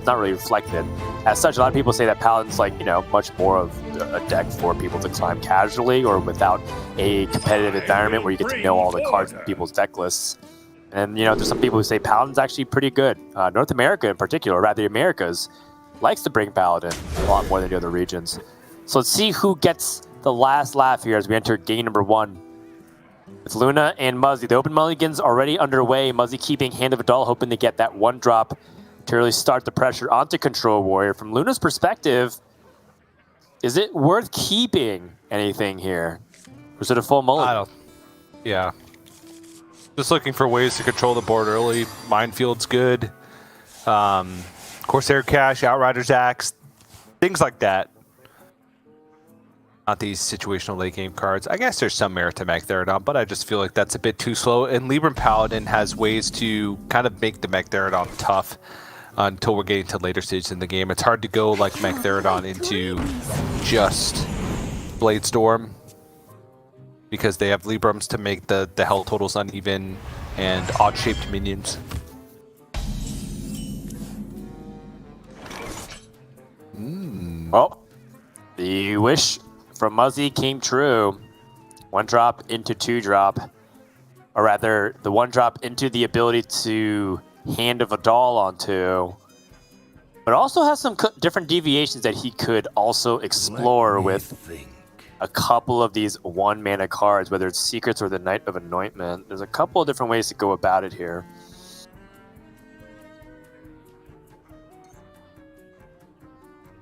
It's not really reflected. As such, a lot of people say that Paladin's like, you know, much more of a deck for people to climb casually or without a competitive environment where you get to know all the cards in people's deck lists. And, you know, there's some people who say Paladin's actually pretty good. North America in particular, or rather the Americas, likes to bring Paladin a lot more than the other regions. So let's see who gets the last laugh here as we enter game number 1. With Luna and Muzzy. The open mulligan's already underway. Muzzy keeping Hand of Adal, hoping to get that 1-drop to really start the pressure onto Control Warrior. From Luna's perspective, is it worth keeping anything here? Or is it a full mulligan? Yeah. Just looking for ways to control the board early. Minefield's good. Corsair Cache, Outrider's Axe, things like that. Not these situational late game cards. I guess there's some merit to Magtheridon, but I just feel like that's a bit too slow. And Libram Paladin has ways to kind of make the Magtheridon tough until we're getting to later stages in the game. It's hard to go like Magtheridon into just Bladestorm because they have Librams to make the health totals uneven and odd-shaped minions. Well, the wish from Muzzy came true. 1-drop into 2-drop. Or rather, the 1-drop into the ability to Hand of Adal onto. But also has some different deviations that he could also explore with a couple of these 1-mana cards, whether it's Secrets or the Knight of Anointment. There's a couple of different ways to go about it here.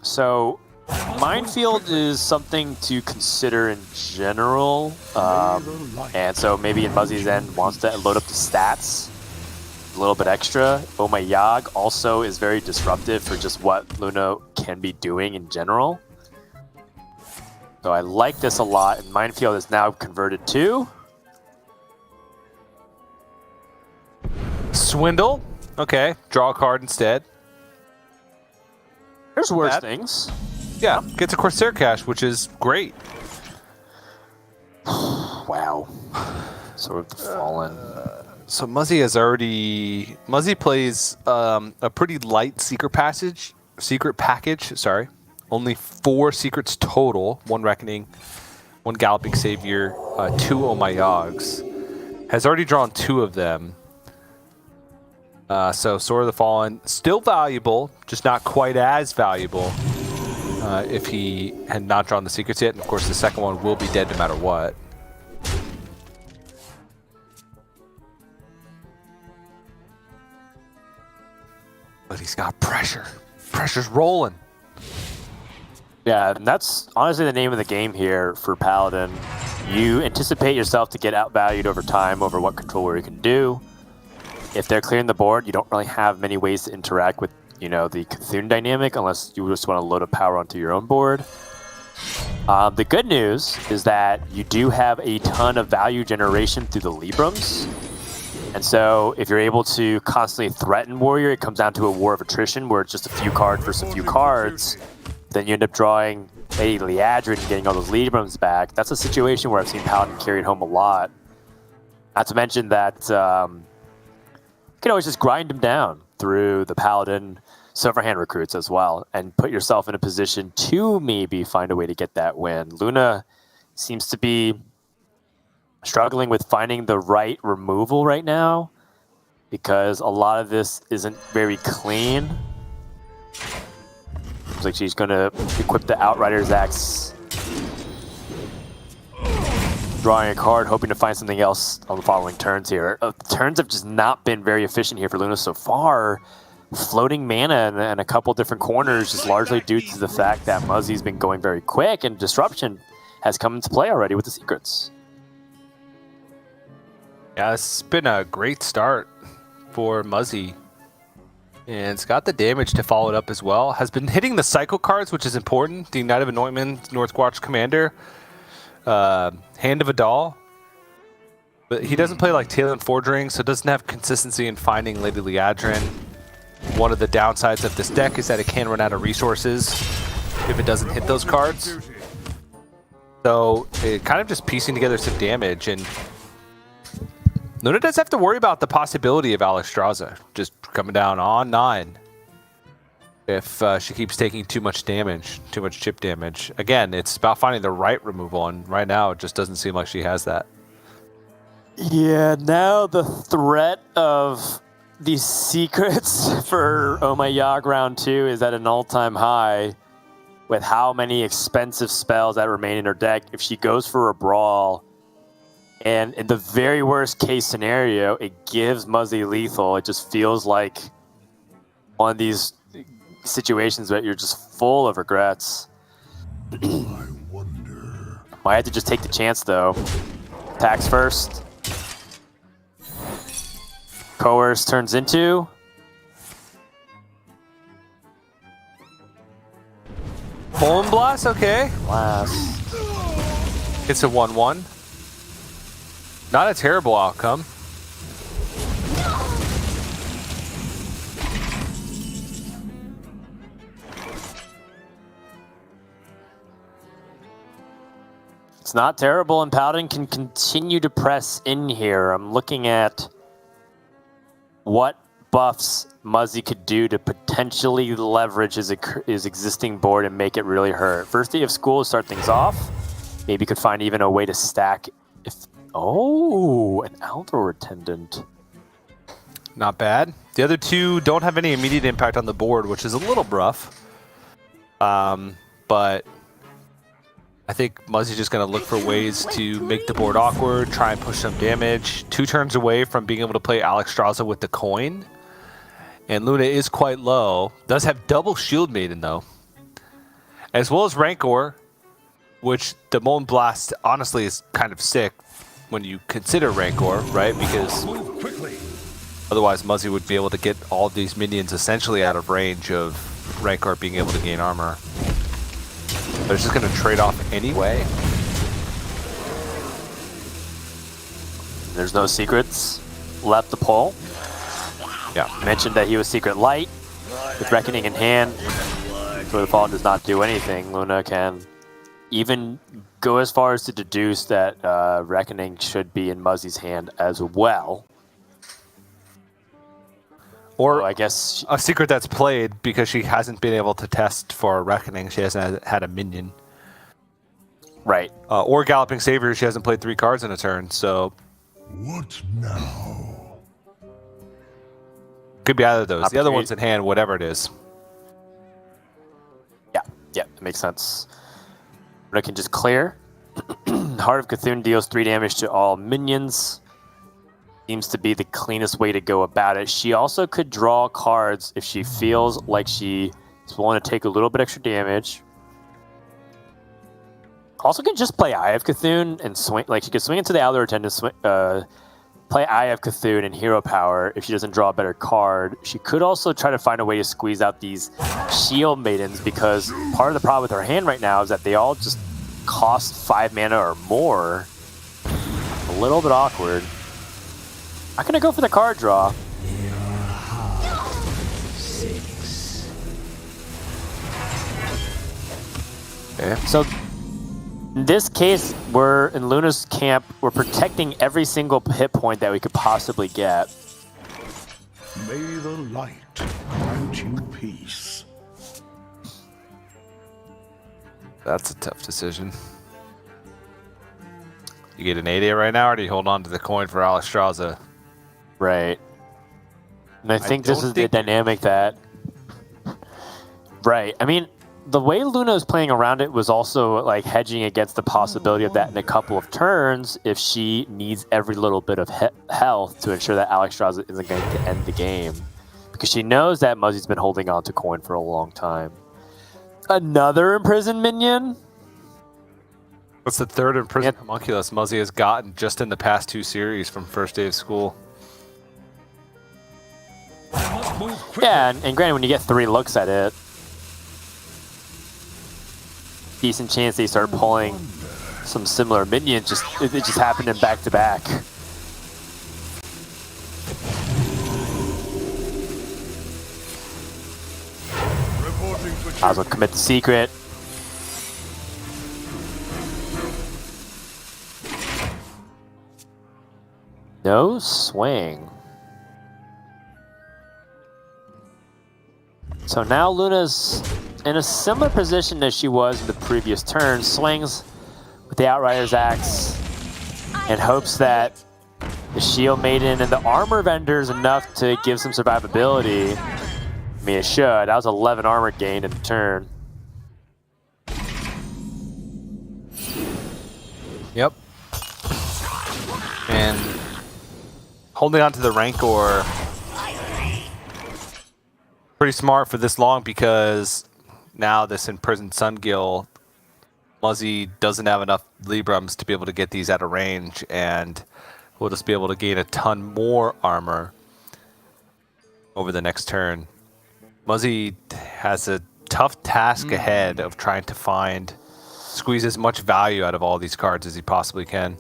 So, Minefield is something to consider in general, and so maybe in Muzzy's end wants to load up the stats a little bit extra. Oh My Yag also is very disruptive for just what Luna can be doing in general. So I like this a lot, and Minefield is now converted to... Swindle. Okay, draw a card instead. There's worse things. Yeah, gets a Corsair Cache, which is great. Wow. Sword of the Fallen. So Muzzy has already... Muzzy plays a pretty light secret package, sorry. Only 4 secrets total. 1 Reckoning, 1 Galloping Savior, 2 Oh My Yogs. Has already drawn 2 of them. So Sword of the Fallen, still valuable, just not quite as valuable if he had not drawn the secrets yet. And of course the second one will be dead no matter what. But he's got pressure. Pressure's rolling. Yeah, and that's honestly the name of the game here for Paladin. You anticipate yourself to get outvalued over time over what Control Warrior can do. If they're clearing the board, you don't really have many ways to interact with, you know, the Cthulhu dynamic unless you just want to load a power onto your own board. The good news is that you do have a ton of value generation through the Librams. And so if you're able to constantly threaten Warrior, it comes down to a war of attrition where it's just a few cards versus a few cards. Then you end up drawing a Liadrin and getting all those Librams back. That's a situation where I've seen Paladin carry it home a lot. Not to mention that you can always just grind him down through the Paladin Silverhand recruits as well and put yourself in a position to maybe find a way to get that win. Luna seems to be struggling with finding the right removal right now because a lot of this isn't very clean. Looks like she's going to equip the Outrider's Axe. Drawing a card, hoping to find something else on the following turns here. Turns have just not been very efficient here for Luna so far. Floating mana in a couple different corners just largely due to the fact that Muzzy's been going very quick and Disruption has come into play already with the secrets. Yeah, it's been a great start for Muzzy. And it's got the damage to follow it up as well. Has been hitting the cycle cards, which is important. The Knight of Anointment, Northwatch Commander, Hand of Adal. But he doesn't play like Talon Forging, so doesn't have consistency in finding Lady Liadrin. One of the downsides of this deck is that it can run out of resources if it doesn't hit those cards. So it kind of just piecing together some damage, and Luna does have to worry about the possibility of Alexstrasza just coming down on 9. if she keeps taking too much damage, too much chip damage. Again, it's about finding the right removal, and right now it just doesn't seem like she has that. Yeah, now the threat of these secrets for Oh My Yogg round 2 is at an all-time high with how many expensive spells that remain in her deck. If she goes for a brawl, and in the very worst case scenario, it gives Muzzy lethal, it just feels like one of these situations where you're just full of regrets. I wonder. Might have to just take the chance, though. Attacks first. Coerce turns into... Bone Blast, okay. Blast. It's a 1-1. Not a terrible outcome. It's not terrible, and Paladin can continue to press in here. I'm looking at what buffs Muzzy could do to potentially leverage his existing board and make it really hurt. First day of school to start things off. Maybe could find even a way to stack if... Oh, an Outdoor Attendant. Not bad. The other two don't have any immediate impact on the board, which is a little rough. But I think Muzzy's just going to look for ways to make the board awkward, try and push some damage. 2 turns away from being able to play Alexstrasza with the coin. And Luna is quite low. Does have double Shield Maiden, though. As well as Rancor, which the Molten Blast, honestly, is kind of sick when you consider Rancor, right? Because otherwise Muzzy would be able to get all of these minions essentially out of range of Rancor being able to gain armor. They're just going to trade off anyway. There's no secrets left to pull. Yeah. Mentioned that he was Secret Light with Reckoning in hand. So the fall does not do anything. Luna can even go as far as to deduce that Reckoning should be in Muzzy's hand as well. Or so I guess a secret that's played because she hasn't been able to test for Reckoning. She hasn't had a minion. Right. Or Galloping Savior. She hasn't played 3 cards in a turn, so... What now? Could be either of those. The other one's in hand, whatever it is. Yeah, it makes sense. Luna can just clear. Heart of Cthulhu deals 3 damage to all minions. Seems to be the cleanest way to go about it. She also could draw cards if she feels like she is willing to take a little bit extra damage. Also can just play Eye of Cthulhu and swing. Like she could swing into the Outdoor Attendant, play Eye of Cthulhu and Hero Power if she doesn't draw a better card. She could also try to find a way to squeeze out these Shield Maidens, because part of the problem with her hand right now is that they all just cost 5 mana or more. A little bit awkward. I'm gonna go for the card draw. Okay. So in this case, we're in Luna's camp. We're protecting every single hit point that we could possibly get. May the light grant you peace. That's a tough decision. You get an 80 right now, or do you hold on to the coin for Alexstrasza? Right. And I think this is the dynamic that... Right. I mean, the way Luna is playing around it was also like hedging against the possibility of that in a couple of turns if she needs every little bit of health to ensure that Alexstrasza isn't going to end the game. Because she knows that Muzzy's been holding on to coin for a long time. Another imprisoned minion? What's the 3rd imprisoned homunculus Muzzy has gotten just in the past 2 series from first day of school? Yeah, and granted, when you get 3 looks at it, decent chance they start pulling some similar minions. It just happened in back-to-back. Might as well commit the secret. No swing. So now Luna's in a similar position as she was in the previous turn, swings with the Outrider's Axe and hopes that the Shield Maiden and the Armor Vendor is enough to give some survivability. I mean, it should. That was 11 armor gained in the turn. Yep. And holding on to the Rancor, pretty smart for this long because now this imprisoned Sungill, Muzzy doesn't have enough Librams to be able to get these out of range, and we'll just be able to gain a ton more armor over the next turn. Muzzy has a tough task ahead of trying to squeeze as much value out of all these cards as he possibly can.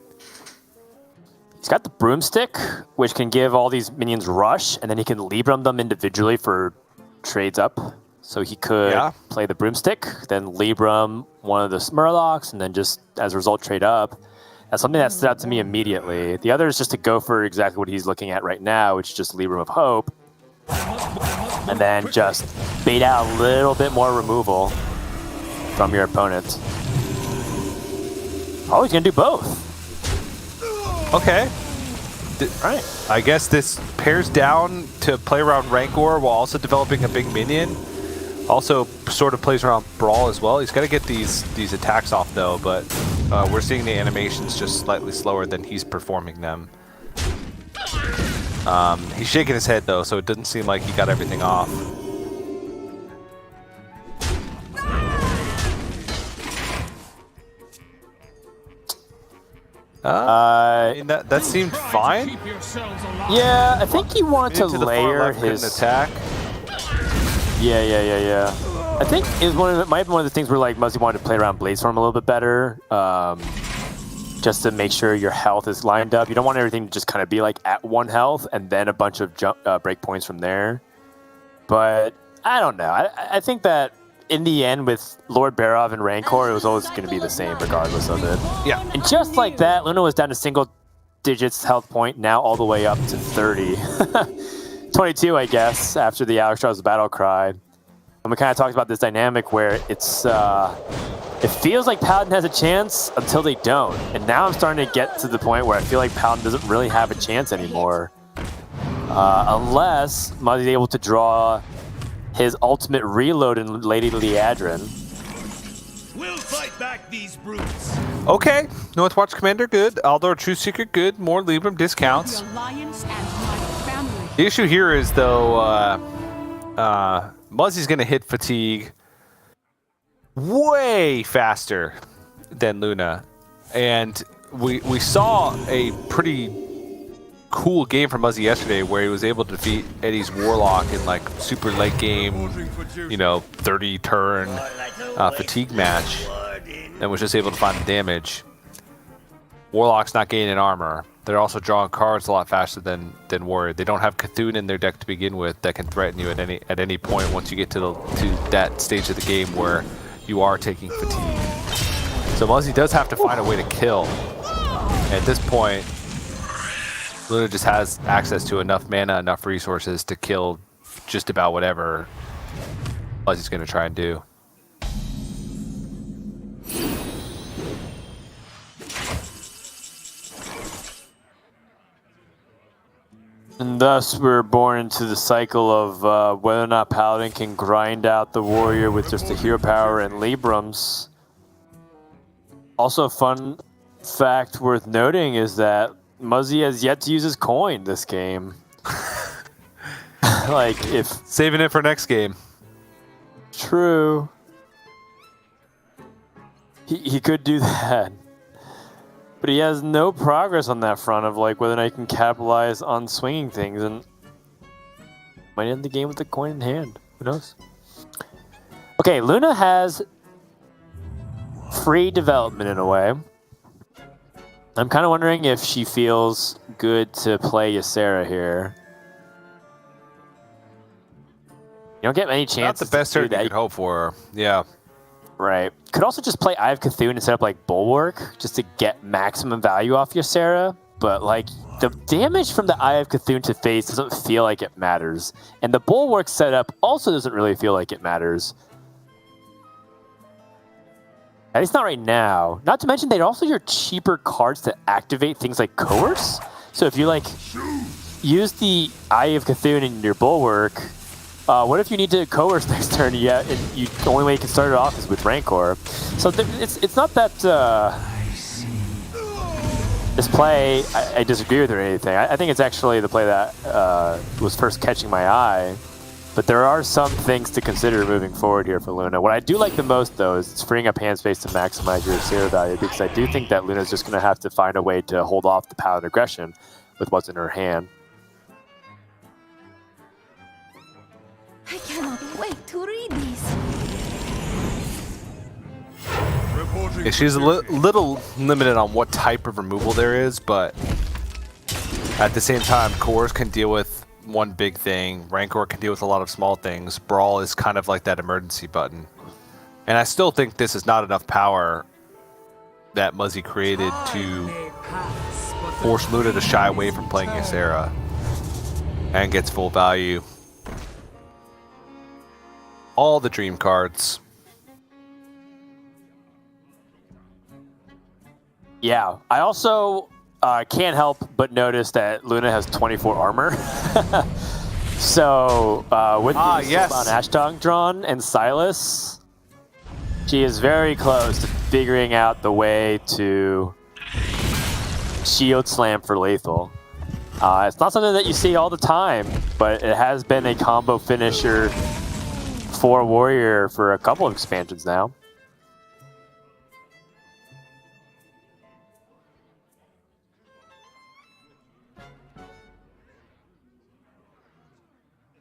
He's got the Broomstick, which can give all these minions rush, and then he can Libram them individually for trades up. So he could play the Broomstick, then Libram one of the Murlocs, and then just, as a result, trade up. That's something that stood out to me immediately. The other is just to go for exactly what he's looking at right now, which is just Libram of Hope. And then just bait out a little bit more removal from your opponent. Oh, he's going to do both. Okay. Right. I guess this pairs down to play around Rancor while also developing a big minion. Also sort of plays around Brawl as well. He's got to get these attacks off though, but we're seeing the animations just slightly slower than he's performing them. He's shaking his head though, so it doesn't seem like he got everything off. That seemed fine. Yeah, I think he wanted to the far layer left his attack. Yeah. I think it was might have been one of the things where like Muzzy wanted to play around Bladestorm a little bit better, just to make sure your health is lined up. You don't want everything to just kind of be like at 1 health and then a bunch of break points from there. But I don't know. I think that in the end, with Lord Barov and Rancor, it was always going to be the same regardless of it. Yeah. And just like that, Luna was down to single digits health point, now all the way up to 30. 22, I guess, after the Alexstras's battle cry. And we kind of talked about this dynamic where it's it feels like Paladin has a chance until they don't. And now I'm starting to get to the point where I feel like Paladin doesn't really have a chance anymore. Unless Muzzy's able to draw his ultimate reload in Lady Liadrin. We'll fight back these brutes. Okay, Northwatch Commander, good. Aldor Truth Seeker, good. More Libram discounts. The issue here is, though, Muzzy's going to hit fatigue way faster than Luna. And we saw a pretty cool game from Muzzy yesterday where he was able to defeat Eddie's Warlock in like super late game, 30 turn fatigue match, and was just able to find the damage. Warlock's not gaining armor. They're also drawing cards a lot faster than Warrior. They don't have Cthulhu in their deck to begin with that can threaten you at any point once you get to that stage of the game where you are taking fatigue. So Muzzy does have to find a way to kill. At this point, Luna just has access to enough mana, enough resources to kill just about whatever Muzzy's going to try and do. And thus we're born into the cycle of whether or not Paladin can grind out the Warrior with just the hero power and Librams. Also, a fun fact worth noting is that Muzzy has yet to use his coin this game. Saving it for next game. True. He could do that. But he has no progress on that front of like whether or not he can capitalize on swinging things, and might end the game with the coin in hand. Who knows? Okay, Luna has free development in a way. I'm kind of wondering if she feels good to play Ysera here. You don't get many chances. Not the best turn you could hope for. Yeah. Right. Could also just play Eye of Cthulhu and set up like Bulwark just to get maximum value off Ysera. but like the damage from the Eye of Cthulhu to face doesn't feel like it matters, and the Bulwark setup also doesn't really feel like it matters. At least not right now. Not to mention they're also your cheaper cards to activate things like Coerce. So if you like use the Eye of Cthulhu in your Bulwark, what if you need to Coerce next turn? Yeah, and the only way you can start it off is with Rancor. So it's not that this play I disagree with or anything. I think it's actually the play that was first catching my eye. But there are some things to consider moving forward here for Luna. What I do like the most, though, is it's freeing up hand space to maximize your Ysera value, because I do think that Luna's just going to have to find a way to hold off the Paladin aggression with what's in her hand. I cannot wait to read these. Yeah, she's a little limited on what type of removal there is, but at the same time, Coerce can deal with one big thing. Rancor can deal with a lot of small things. Brawl is kind of like that emergency button. And I still think this is not enough power that Muzzy created to force Luna to shy away from playing Ysera and gets full value. All the dream cards. Yeah, I also can't help but notice that Luna has 24 armor. So with the yes. Ashtong drawn and Silas, she is very close to figuring out the way to shield slam for lethal. It's not something that you see all the time, but it has been a combo finisher for Warrior for a couple of expansions now.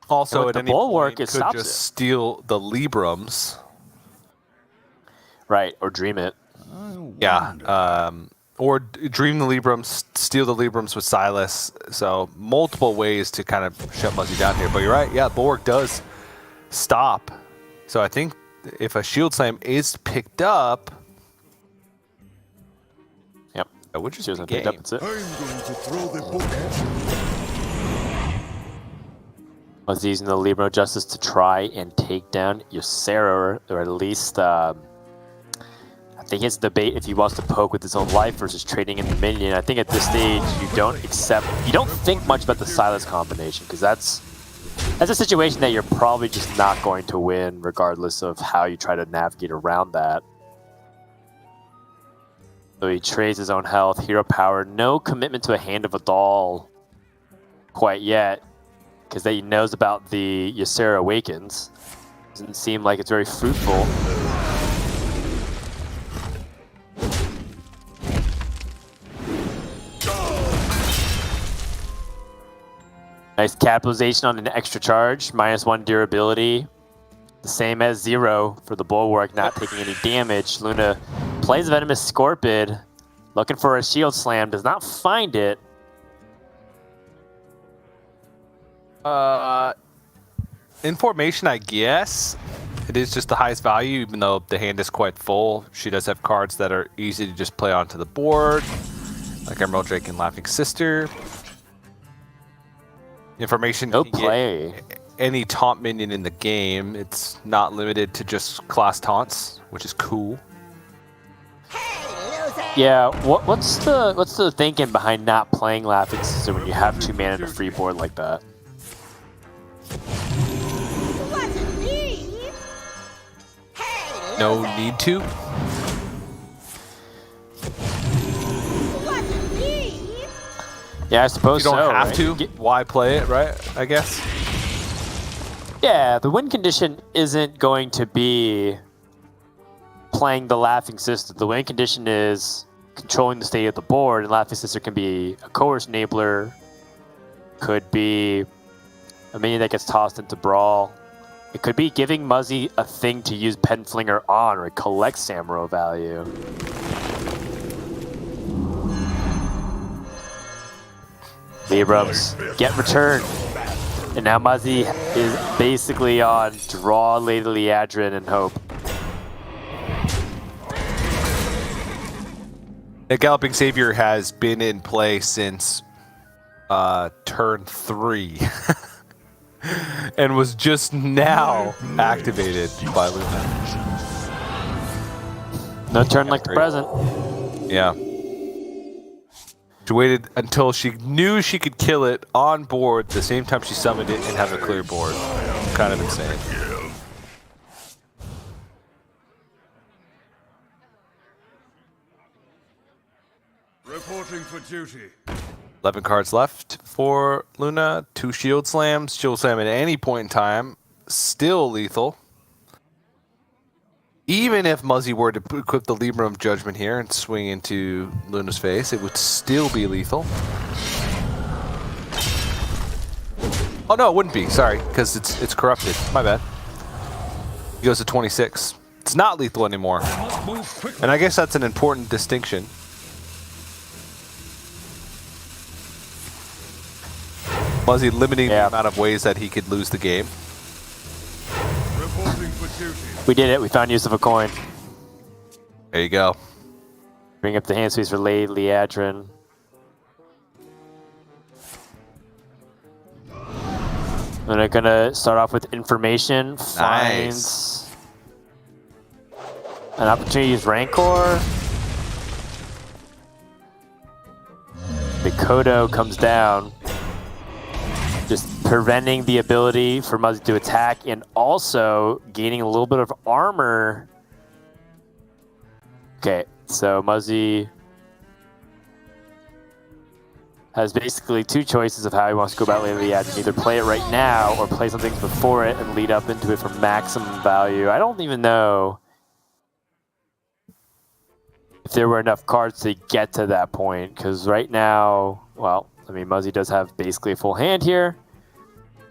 Also, with at the any Bulwark, point, it could stops just it. steal the Librams. Right, or dream it. Yeah, or dream the Librams, steal the Librams with Silas. So multiple ways to kind of shut Muzzy down here. But you're right, yeah, Bulwark does stop. So I think if a shield slam is picked up, Yep, that would just she be wasn't picked up. That's it. I'm going to throw the book at you. Was using the Libero Justice to try and take down Ysera, or at least I think it's a debate if he wants to poke with his own life versus trading in the minion. I think at this stage you don't think much about the Silas combination, because that's a situation that you're probably just not going to win regardless of how you try to navigate around that. So he trades his own health, hero power, no commitment to a Hand of a Doll quite yet, because he knows about the Ysera Awakens. Doesn't seem like it's very fruitful. Nice capitalization on an extra charge, -1 durability. The same as 0 for the Bulwark, not taking any damage. Luna plays Venomous Scorpid, looking for a shield slam, does not find it. In formation, I guess it is just the highest value, even though the hand is quite full. She does have cards that are easy to just play onto the board, like Emerald Drake and Laughing Sister. Information No can get play. any taunt minion in the game. It's not limited to just class taunts, which is cool. Yeah, what's the thinking behind not playing Laughing Sister when you have 2 mana in a free board like that? No need to. Yeah, I suppose You don't so, have right? to. Why play it, right? I guess. Yeah, the win condition isn't going to be playing the Laughing Sister. The win condition is controlling the state of the board, and Laughing Sister can be a Coerce enabler, could be a minion that gets tossed into Brawl. It could be giving Muzzy a thing to use Penflinger on, or collect Samuro value. Librams get returned. And now Muzzy is basically on draw Lady Liadrin and hope. The Galloping Savior has been in play since turn 3 and was just now activated by Luna. No turn like the present. Yeah. She waited until she knew she could kill it on board the same time she summoned it and have a clear board. Kind of insane. Reporting for duty. 11 cards left for Luna. 2 Shield Slams. Shield Slam at any point in time. Still lethal. Even if Muzzy were to equip the Libram of Judgment here and swing into Luna's face, it would still be lethal. Oh no, it wouldn't be. Sorry, because it's corrupted. My bad. He goes to 26. It's not lethal anymore. And I guess that's an important distinction. Muzzy limiting the amount of ways that he could lose the game. Reporting for duty. We did it. We found use of a coin. There you go. Bring up the hand squeeze for Liadrin. And I'm gonna start off with information. Finds an opportunity to use Rancor. The Kodo comes down, just preventing the ability for Muzzy to attack and also gaining a little bit of armor. Okay, so Muzzy has basically 2 choices of how he wants to go about Lady Liadrin. Either play it right now or play something before it and lead up into it for maximum value. I don't even know if there were enough cards to get to that point, because right now, well, I mean, Muzzy does have basically a full hand here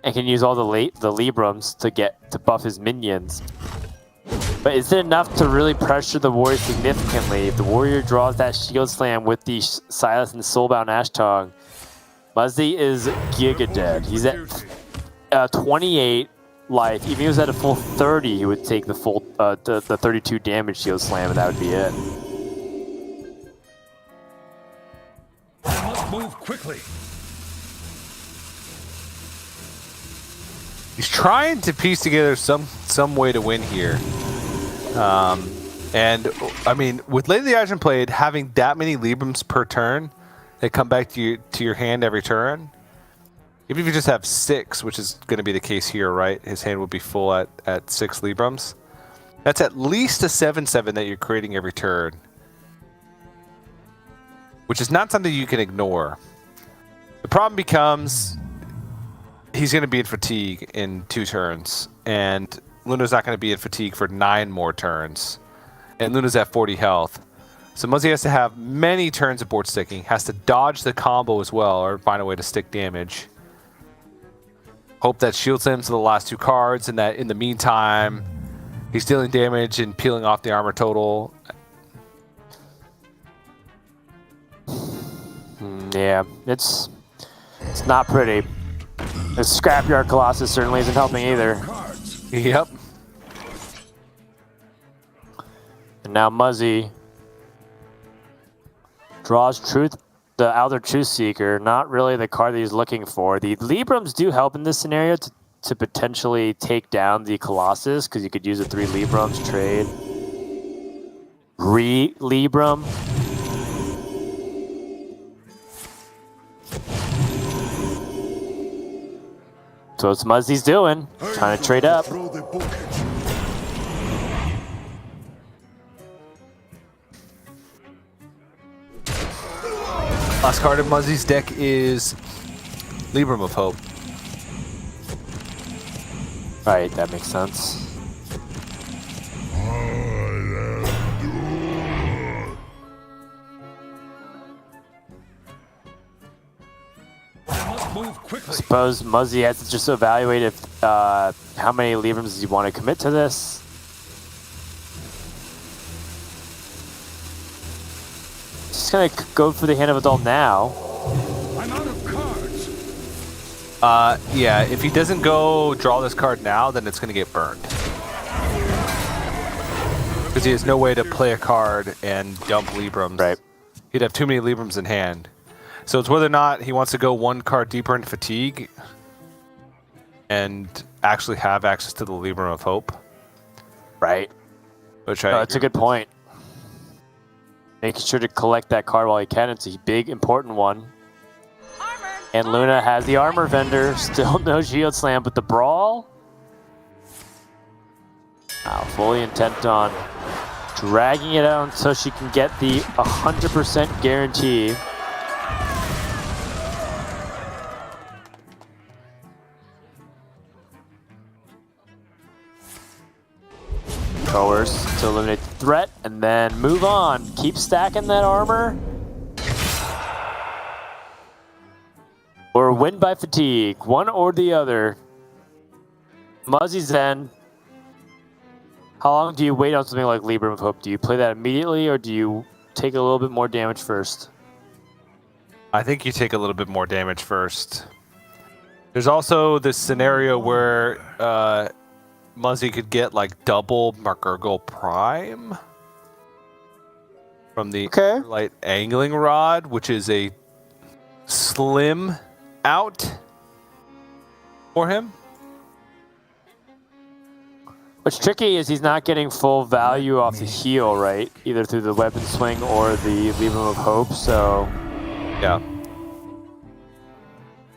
and can use all the Librams to buff his minions. But is it enough to really pressure the warrior significantly? If the warrior draws that shield slam with the Silas and Soulbound Ashtong, Muzzy is giga dead. He's at 28 life. Even if he was at a full 30, he would take the full the 32 damage shield slam, and that would be it. I must move quickly. He's trying to piece together some way to win here. And I mean, with Lady Liadrin played, having that many Librams per turn that come back to your hand every turn, even if you just have 6, which is going to be the case here, right? His hand would be full at 6 Librams. That's at least a 7/7 that you're creating every turn, which is not something you can ignore. The problem becomes he's going to be in fatigue in 2 turns, and Luna's not going to be in fatigue for 9 more turns. And Luna's at 40 health. So Muzzy has to have many turns of board sticking, has to dodge the combo as well, or find a way to stick damage. Hope that shield slams to the last 2 cards, and that in the meantime, he's dealing damage and peeling off the armor total. Yeah, it's not pretty. The Scrapyard Colossus certainly isn't helping either. Yep. And now Muzzy draws the Elder Truth Seeker, not really the card that he's looking for. The Librams do help in this scenario to potentially take down the Colossus, because you could use the 3 Librams, trade. Libram. So it's Muzzy's doing, trying to trade up. Throw the book at you. Last card of Muzzy's deck is Libram of Hope. Right, that makes sense. I must move quickly. Suppose Muzzy has to just evaluate if how many Librams does he want to commit to this. Just gonna go for the Hand of Adult now. I'm out of cards. Yeah, if he doesn't go draw this card now, then it's going to get burned. Because he has no way to play a card and dump Librams. Right. He He'd have too many Librams in hand. So it's whether or not he wants to go one card deeper into Fatigue and actually have access to the Libram of Hope. Right. Which That's a good point. Making sure to collect that card while he can. It's a big, important one. And Luna has the armor vendor. Still no shield slam, but the brawl. Fully intent on dragging it out so she can get the 100% guarantee. Throwers to eliminate the threat and then move on. Keep stacking that armor. Or win by fatigue. One or the other. Muzzy Zen. How long do you wait on something like Libram of Hope? Do you play that immediately or do you take a little bit more damage first? I think you take a little bit more damage first. There's also this scenario where Muzzy could get like double Margurgle Prime from the light angling rod, which is a slim out for him. What's tricky is he's not getting full value off the heal, right? Either through the weapon swing or the Libram of Hope, so... Yeah.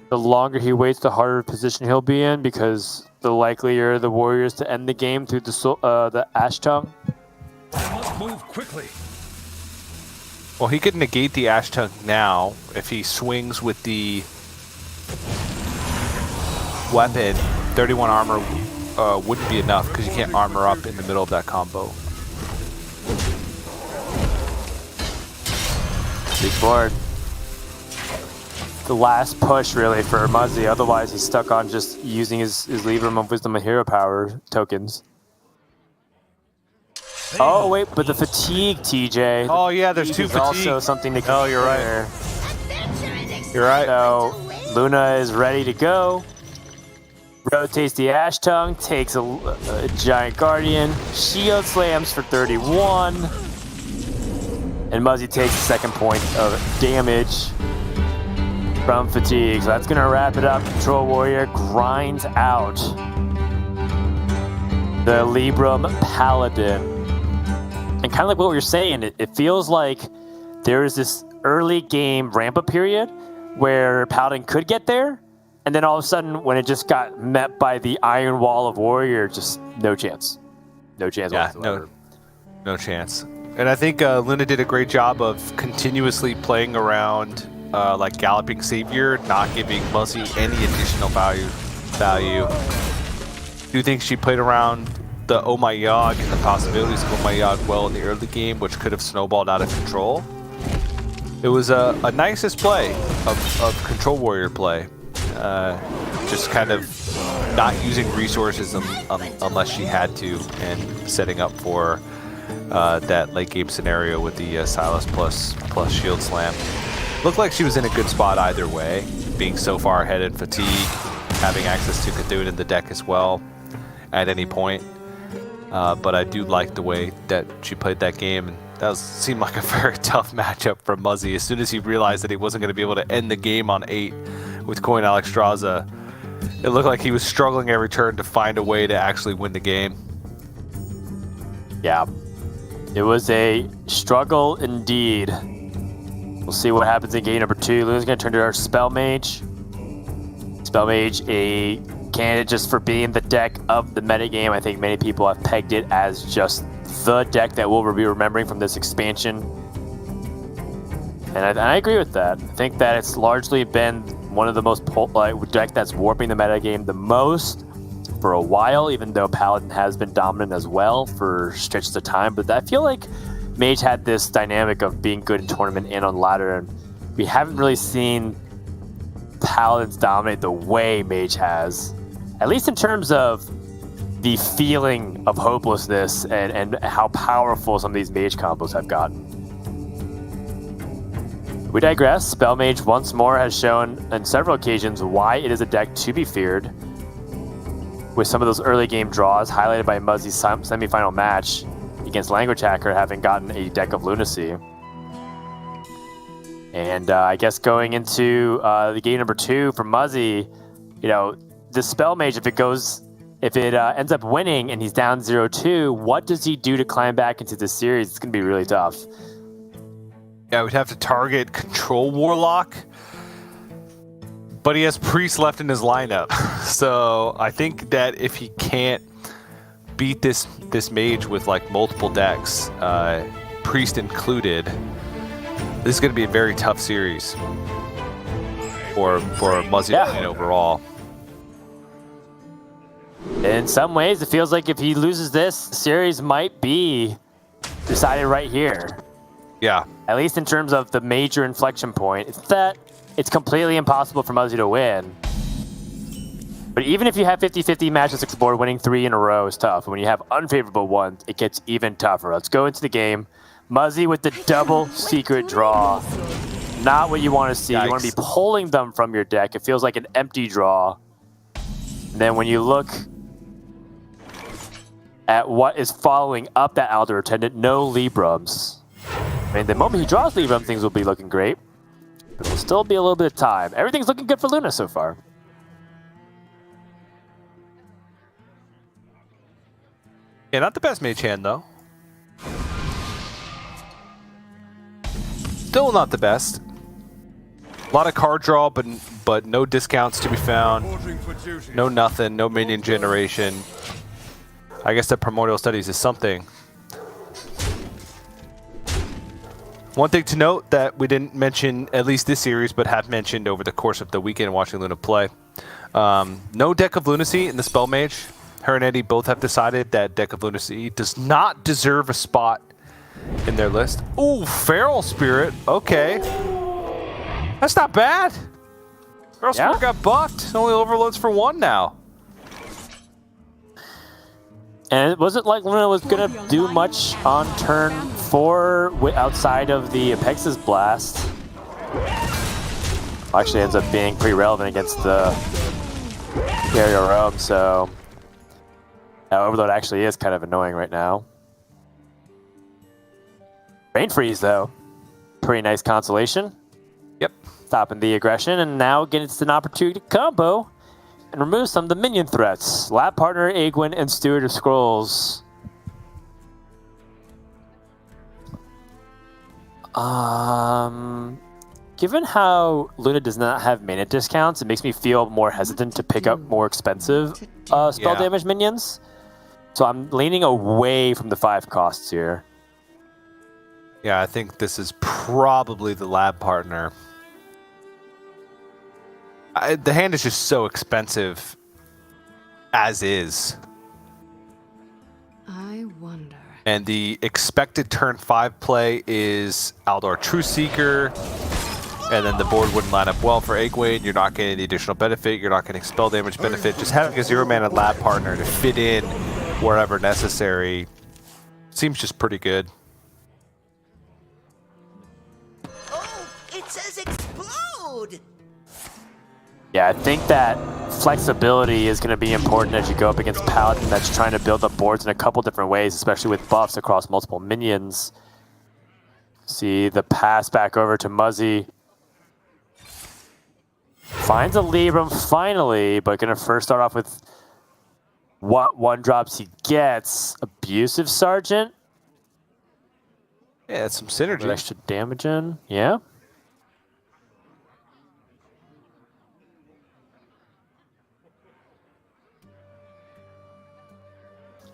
The longer he waits, the harder position he'll be in, because the likelier the Warriors to end the game through the Ash Tongue. I must move quickly. Well, he could negate the Ash Tongue now if he swings with the weapon. 31 armor wouldn't be enough because you can't armor up in the middle of that combo. Big board. The last push really for Muzzy, otherwise he's stuck on just using his Libram of Wisdom and Hero Power tokens. Oh wait, but the fatigue, TJ. Oh yeah, there's two fatigue. Also something to consider. Oh, you're right. You're right. So Luna is ready to go. Rotates the Ash Tongue, takes a Giant Guardian, Shield Slams for 31. And Muzzy takes the second point of damage from fatigue. So that's going to wrap it up. Control Warrior grinds out the Libram Paladin. And kind of like what we were saying, it feels like there is this early game ramp-up period where Paladin could get there, and then all of a sudden, when it just got met by the iron wall of Warrior, just no chance. No chance whatsoever. No chance. And I think Luna did a great job of continuously playing around like Galloping Savior, not giving Muzzy any additional value. Do you think she played around the Oh My Yogg and the possibilities of Oh My Yogg well in the early game, which could have snowballed out of control? It was a nice display of Control Warrior play. Just kind of not using resources unless she had to, and setting up for that late game scenario with the Silas plus Shield Slam. Looked like she was in a good spot either way, being so far ahead in fatigue, having access to Cthulhu in the deck as well at any point. But I do like the way that she played that game. And that seemed like a very tough matchup for Muzzy. As soon as he realized that he wasn't going to be able to end the game on 8 with Coin Alexstrasza, it looked like he was struggling every turn to find a way to actually win the game. Yeah, it was a struggle indeed. We'll see what happens in game number 2. Luna's going to turn to our Spell Mage. Spell Mage, a candidate just for being the deck of the metagame. I think many people have pegged it as just the deck that we'll be remembering from this expansion. And I agree with that. I think that it's largely been one of the most deck that's warping the metagame the most for a while, even though Paladin has been dominant as well for stretches of time. But I feel like Mage had this dynamic of being good in tournament and on ladder, and we haven't really seen Paladins dominate the way Mage has, at least in terms of the feeling of hopelessness and how powerful some of these Mage combos have gotten. We digress. Spell Mage once more has shown on several occasions why it is a deck to be feared, with some of those early game draws highlighted by Muzzy's semifinal match against Language Hacker having gotten a deck of Lunacy. And I guess going into the game number 2 for Muzzy, the Spell Mage, if it ends up winning and he's down 0-2, what does he do to climb back into this series? It's going to be really tough. Yeah, we'd have to target Control Warlock, but he has Priest left in his lineup. So I think that if he can't beat this Mage with like multiple decks, Priest included, this is going to be a very tough series for Muzzy to win overall. In some ways, it feels like if he loses this, series might be decided right here. Yeah. At least in terms of the major inflection point. It's that it's completely impossible for Muzzy to win. But even if you have 50-50 matches at the board, winning 3 in a row is tough. When you have unfavorable ones, it gets even tougher. Let's go into the game. Muzzy with the double secret draw. Not what you want to see. Yikes. You want to be pulling them from your deck. It feels like an empty draw. And then when you look at what is following up that Alder Attendant, no Librams. I mean, the moment he draws Libram, things will be looking great. But it'll still be a little bit of time. Everything's looking good for Luna so far. Yeah, not the best Mage hand, though. Still not the best. A lot of card draw, but no discounts to be found. No nothing, no minion generation. I guess the primordial studies is something. One thing to note that we didn't mention, at least this series, but have mentioned over the course of the weekend watching Luna play. No Deck of Lunacy in the Spell Mage. Her and Eddie both have decided that Deck of Lunacy does not deserve a spot in their list. Ooh, Feral Spirit. Okay. That's not bad. Feral Spirit got buffed. It only overloads for 1 now. And it wasn't like Luna was going to do much on turn 4 outside of the Apex's Blast. Actually ends up being pretty relevant against the Aerial Roam, so Overload actually is kind of annoying right now. Rain Freeze, though. Pretty nice consolation. Yep. Stopping the aggression, and now gets an opportunity to combo and remove some of the minion threats. Lab Partner, Egwin, and Steward of Scrolls. Given how Luna does not have mana discounts, it makes me feel more hesitant to pick up more expensive spell damage minions. So I'm leaning away from the 5 costs here. Yeah, I think this is probably the Lab Partner. The hand is just so expensive as is. I wonder. And the expected turn 5 play is Aldor Truthseeker. And then the board wouldn't line up well for Egwene. You're not getting the additional benefit. You're not getting spell damage benefit. Just having a 0-mana Lab Partner to fit in wherever necessary seems just pretty good. Oh, it says explode! Yeah, I think that flexibility is going to be important as you go up against Paladin that's trying to build up boards in a couple different ways, especially with buffs across multiple minions. See the pass back over to Muzzy. Finds a Libram finally, but going to first start off with what 1-drops he gets. Abusive Sergeant. Yeah, it's some synergy. With extra damage in. Yeah.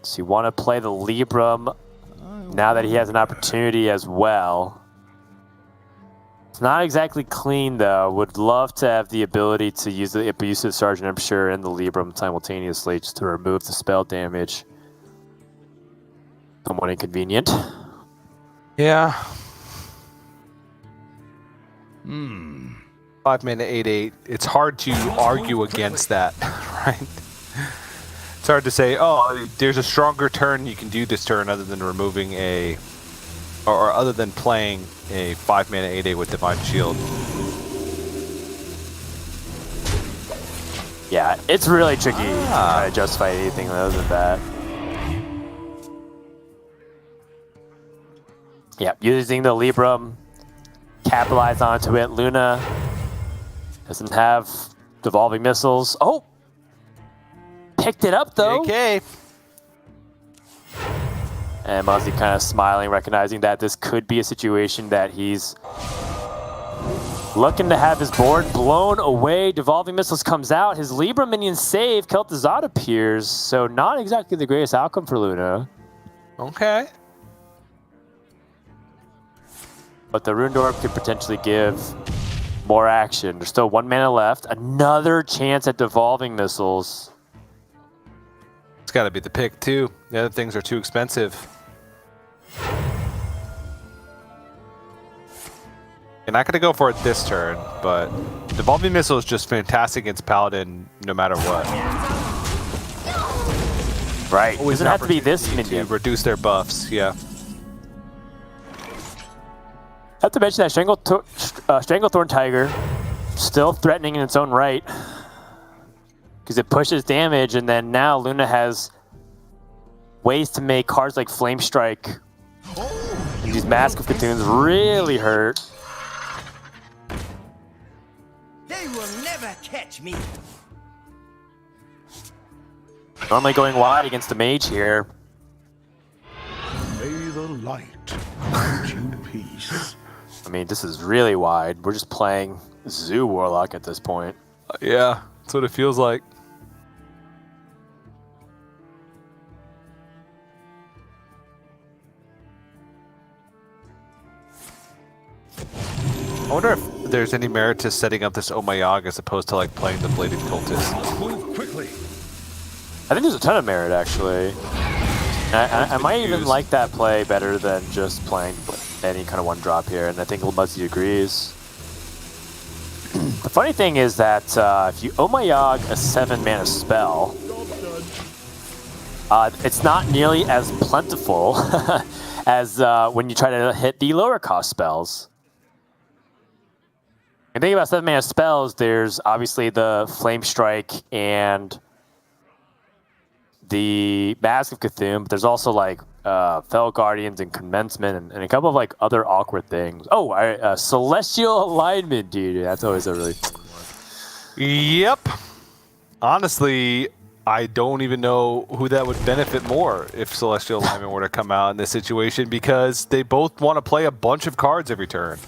So you want to play the Libram now that he has an opportunity as well. It's not exactly clean, though. Would love to have the ability to use the Abusive Sergeant, I'm sure, and the Libram simultaneously just to remove the spell damage. Somewhat inconvenient. Yeah. 5-mana 8/8. It's hard to argue against that, right? It's hard to say, oh, there's a stronger turn you can do this turn other than removing a, or other than playing a 5-mana 8/8 with Divine Shield. Yeah, it's really tricky to try to justify anything other than that. Yeah, using the Libram capitalize onto it. Luna doesn't have devolving missiles. Oh! Picked it up though. Okay. And Muzzy kind of smiling, recognizing that this could be a situation that he's looking to have his board blown away. Devolving Missiles comes out. His Libra minion save. Kel'Thuzad appears. So not exactly the greatest outcome for Luna. Okay. But the Rune Orb could potentially give more action. There's still 1 mana left. Another chance at Devolving Missiles. It's got to be the pick, too. The other things are too expensive. You're not going to go for it this turn, but Devolving Missile is just fantastic against Paladin no matter what. Right. Always Doesn't an have to be this opportunity minion. to reduce their buffs, yeah. Have to mention that Stranglethorn Tiger still threatening in its own right because it pushes damage, and then now Luna has ways to make cards like Flame Strike and these Mask of Cthulhu's really hurt. They will never catch me. Normally going wide against the Mage here. May the light grant you peace. I mean, this is really wide. We're just playing Zoo Warlock at this point. Yeah, that's what it feels like. I wonder if there's any merit to setting up this Omayag as opposed to like playing the Bladed Cultist. Move quickly. I think there's a ton of merit, actually. I might even like that play better than just playing any kind of one drop here, and I think Muzzy agrees. The funny thing is that if you Omayag a 7-mana spell, it's not nearly as plentiful as when you try to hit the lower cost spells. And think about 7-mana spells, there's obviously the Flame Strike and the Mask of Cthulhu, but there's also like Fell Guardians and Commencement and a couple of like other awkward things. Oh, Celestial Alignment, dude. That's always a really fun one. Yep. Honestly, I don't even know who that would benefit more if Celestial Alignment were to come out in this situation, because they both want to play a bunch of cards every turn.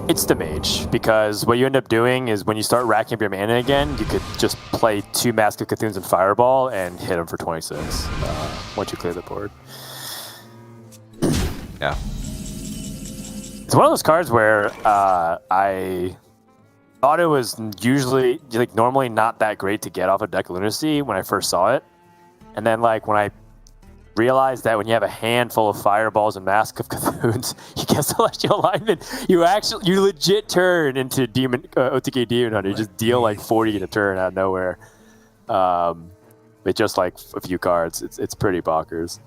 It's the Mage, because what you end up doing is when you start racking up your mana again, you could just play 2 Mask of Cthulhu's and Fireball and hit them for 26 once you clear the board. Yeah. It's one of those cards where I thought it was usually, like, normally not that great to get off of Deck of Lunacy when I first saw it. And then, like, when I realized that when you have a handful of Fireballs and Mask of Cthulhu's, you get Celestial Alignment, you legit turn into OTK Demon Hunter. You just deal like 40 in a turn out of nowhere. With just like a few cards. It's pretty bonkers.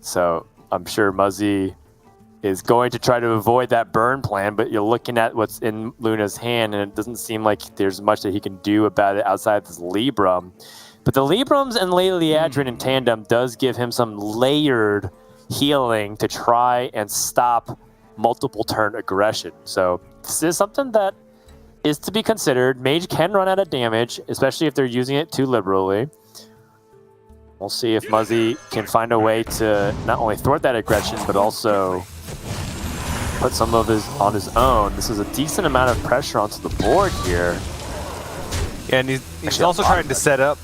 So I'm sure Muzzy is going to try to avoid that burn plan, but you're looking at what's in Luna's hand, and it doesn't seem like there's much that he can do about it outside this Libram. But the Librams and Lady Liadrin in tandem does give him some layered healing to try and stop multiple turn aggression. So this is something that is to be considered. Mage can run out of damage, especially if they're using it too liberally. We'll see if Muzzy can find a way to not only thwart that aggression, but also put some of his on his own. This is a decent amount of pressure onto the board here. Yeah, and he's also trying to set up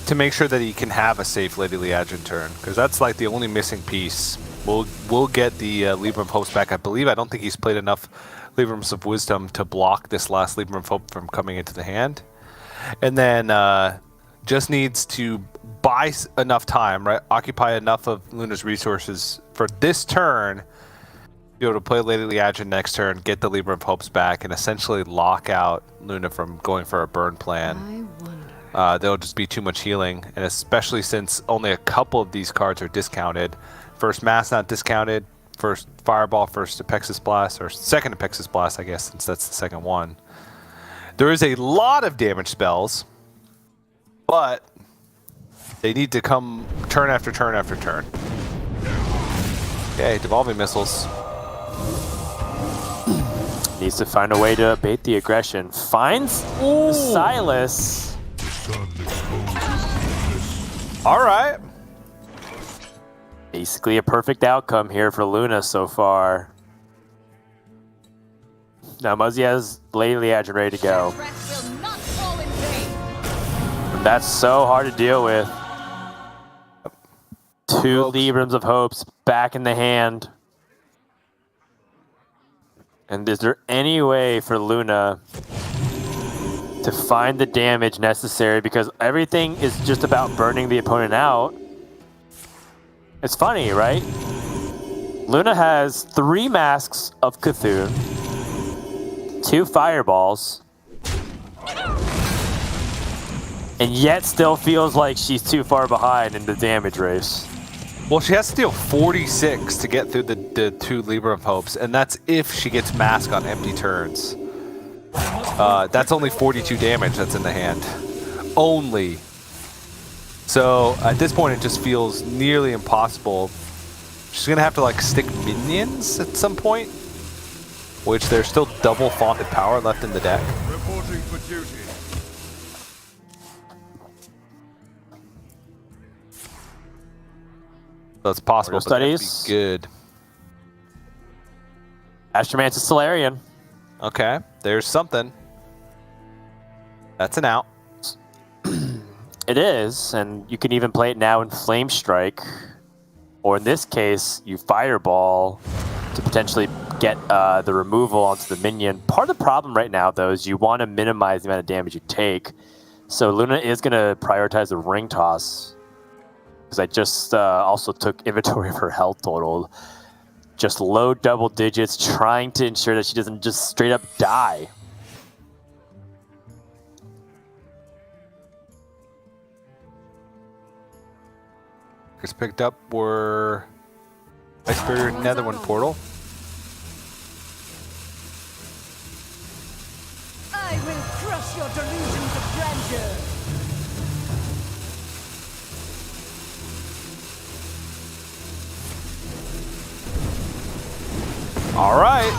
to make sure that he can have a safe Lady Liadrin turn, because that's like the only missing piece. We'll get the Libram of Hope back. I don't think he's played enough Librams of Wisdom to block this last Libram of Hope from coming into the hand. And then just needs to buy enough time, right? Occupy enough of Luna's resources for this turn, be able to play Lady Liadrin next turn, get the Libram of Hopes back, and essentially lock out Luna from going for a burn plan. There'll just be too much healing, and especially since only a couple of these cards are discounted. First Mass not discounted, first Fireball, first Apexis Blast, or second Apexis Blast, I guess, since that's the second one. There is a lot of damage spells, but they need to come turn after turn after turn. Okay, Devolving Missiles. Needs to find a way to abate the aggression. Finds the Silas. All right. Basically a perfect outcome here for Luna so far. Now Muzzy has Lady Leadron ready to go. And that's so hard to deal with. 2 Librams of Hopes back in the hand. And is there any way for Luna to find the damage necessary? Because everything is just about burning the opponent out. It's funny, right? Luna has 3 Masks of Cthulhu, 2 Fireballs, and yet still feels like she's too far behind in the damage race. Well, she has to deal 46 to get through the 2 Libra of Hopes, and that's if she gets Mask on empty turns. That's only 42 damage that's in the hand. Only. So at this point, it just feels nearly impossible. She's going to have to like stick minions at some point, which there's still double Fonted Power left in the deck. Reporting for duty. So it's possible, but that'd Studies. be good. Astromancer Solarian. Okay, there's something. That's an out. It is, and you can even play it now in Flame Strike, or in this case, you Fireball to potentially get the removal onto the minion. Part of the problem right now, though, is you want to minimize the amount of damage you take. So Luna is going to prioritize the Ring Toss, because I just also took inventory of her health total. Just low double digits, trying to ensure that she doesn't just straight up die. Just picked up were Ice Barrier Netherwind Portal. I will crush your delusions of grandeur. All right.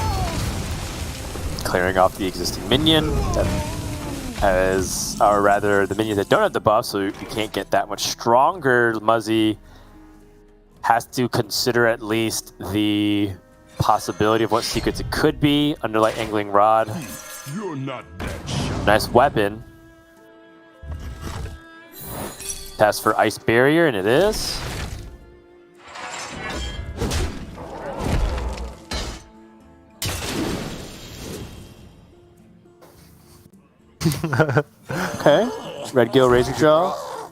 Clearing off the existing minion that has, or rather, the minions that don't have the buff, so you can't get that much stronger. Muzzy has to consider at least the possibility of what secrets it could be. Underlight Angling Rod. You're not that shy. Nice weapon. Test for Ice Barrier, and it is. Okay. Red Gill Razor Jaw.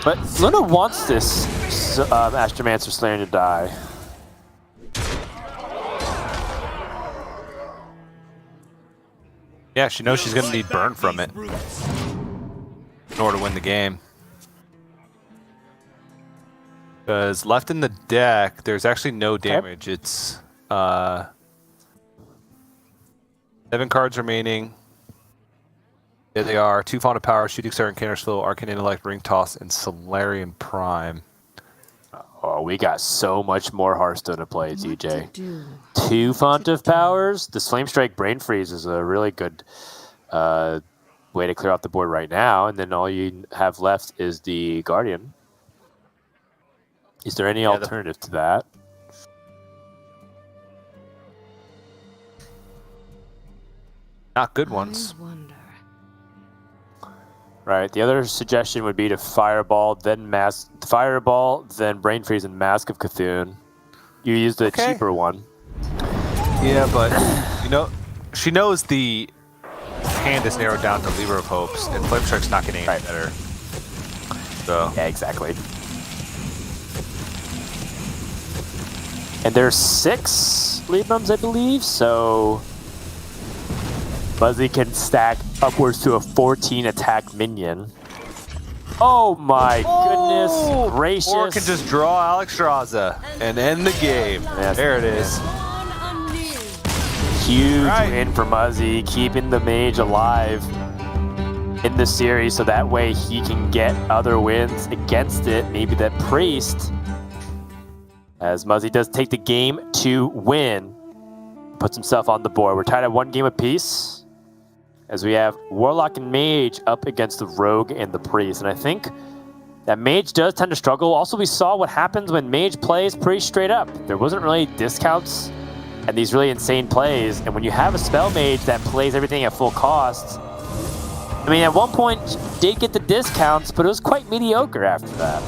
But Luna wants this Astromancer Slayer to die. Yeah, she knows she's going to need burn from it in order to win the game. Because left in the deck, there's actually no damage. It's 7 cards remaining. There they are. 2 Font of Power, Shooting Star and Counter Slow, Arcane Intellect, Ring Toss, and Solarian Prime. Oh, we got so much more Hearthstone to play, TJ. 2 Font of Powers. This Flame Strike Brain Freeze is a really good way to clear off the board right now. And then all you have left is the Guardian. Is there any alternative to that? Not good ones. Right. The other suggestion would be to Fireball, then Brain Freeze, and Mask of Cthulhu. You use the cheaper one. Yeah, but you know, she knows the hand is narrowed down to Libra of Hopes, and Flame Strike's not getting any better. So yeah, exactly. And there's 6 Librams, I believe, so Muzzy can stack upwards to a 14 attack minion. Oh my goodness gracious. Or can just draw Alexstrasza and end the game. Yes. There it is. Huge win for Muzzy, keeping the Mage alive in the series so that way he can get other wins against it. Maybe that Priest, as Muzzy does take the game to win. puts himself on the board. We're tied at 1 game apiece, as we have Warlock and Mage up against the Rogue and the Priest. And I think that Mage does tend to struggle. Also, we saw what happens when Mage plays Priest straight up. There wasn't really discounts and these really insane plays. And when you have a Spell Mage that plays everything at full cost, I mean, at one point, did get the discounts, but it was quite mediocre after that.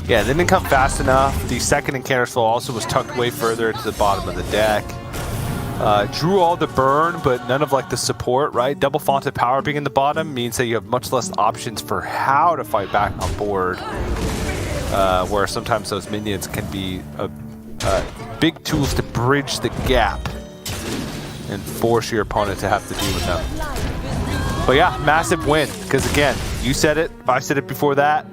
Yeah, they didn't come fast enough. The second Encounter's Flow also was tucked way further into the bottom of the deck. Drew all the burn, but none of like the support, right? Double Fonted Power being in the bottom means that you have much less options for how to fight back on board, where sometimes those minions can be big tools to bridge the gap and force your opponent to have to deal with them. But yeah, massive win, because again, you said it, I said it before that,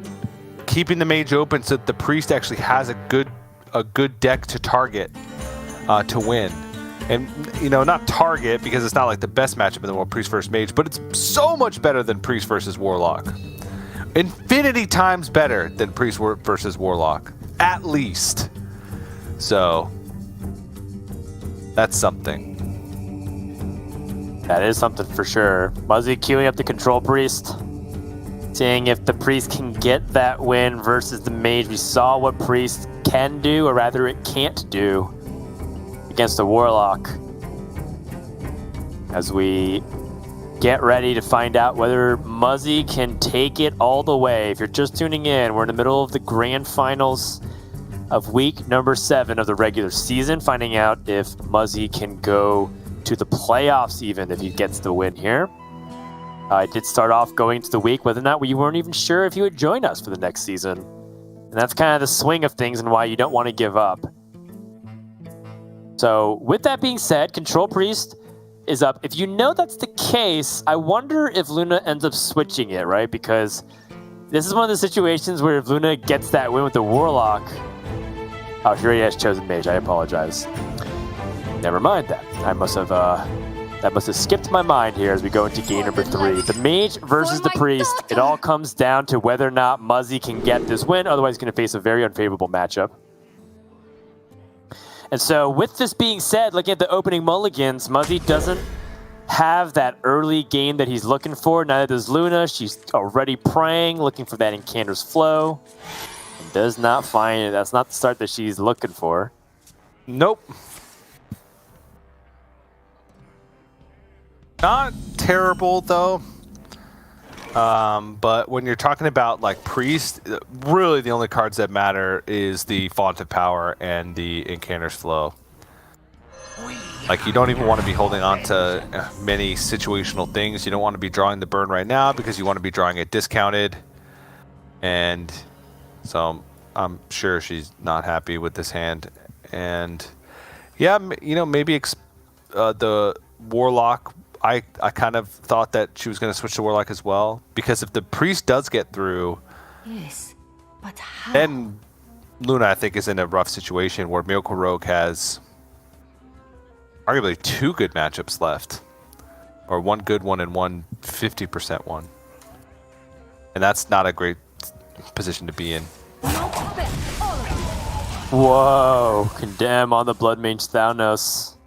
keeping the Mage open so that the Priest actually has a good deck to target to win. And, you know, not target because it's not like the best matchup in the world, Priest versus Mage, but it's so much better than Priest versus Warlock. Infinity times better than Priest versus Warlock, at least. So, that's something. That is something for sure. Muzzy queuing up the Control Priest, seeing if the Priest can get that win versus the Mage. We saw what Priest can do, or rather it can't do, against the Warlock. As we get ready to find out whether Muzzy can take it all the way. If you're just tuning in, we're in the middle of the grand finals of week number 7 of the regular season, finding out if Muzzy can go to the playoffs even if he gets the win here. I did start off going to the week whether or not we weren't even sure if he would join us for the next season. And that's kind of the swing of things and why you don't want to give up. So with that being said, Control Priest is up. If you know that's the case, I wonder if Luna ends up switching it, right? Because this is one of the situations where if Luna gets that win with the Warlock... Oh, she already has chosen Mage. I apologize. Never mind that. That must have skipped my mind here as we go into game number 3. The Mage versus the Priest. It all comes down to whether or not Muzzy can get this win. Otherwise, he's going to face a very unfavorable matchup. And so, with this being said, looking at the opening mulligans, Muzzy doesn't have that early game that he's looking for. Neither does Luna. She's already praying, looking for that Encanter's Flow. And does not find it. That's not the start that she's looking for. Nope. Not terrible, though. But when you're talking about like Priest, really the only cards that matter is the Font of Power and the Encanter's Flow. Like, you don't even want to be holding on to many situational things. You don't want to be drawing the burn right now because you want to be drawing it discounted. And so I'm sure she's not happy with this hand. And yeah, you know, maybe the Warlock... I kind of thought that she was going to switch to Warlock as well, because if the Priest does get through, Yes, but how? then Luna, I think, is in a rough situation where Miracle Rogue has arguably 2 good matchups left, or 1 good one and 1 50% one. And that's not a great position to be in. Whoa, condemn on the Blood Mage Thanos.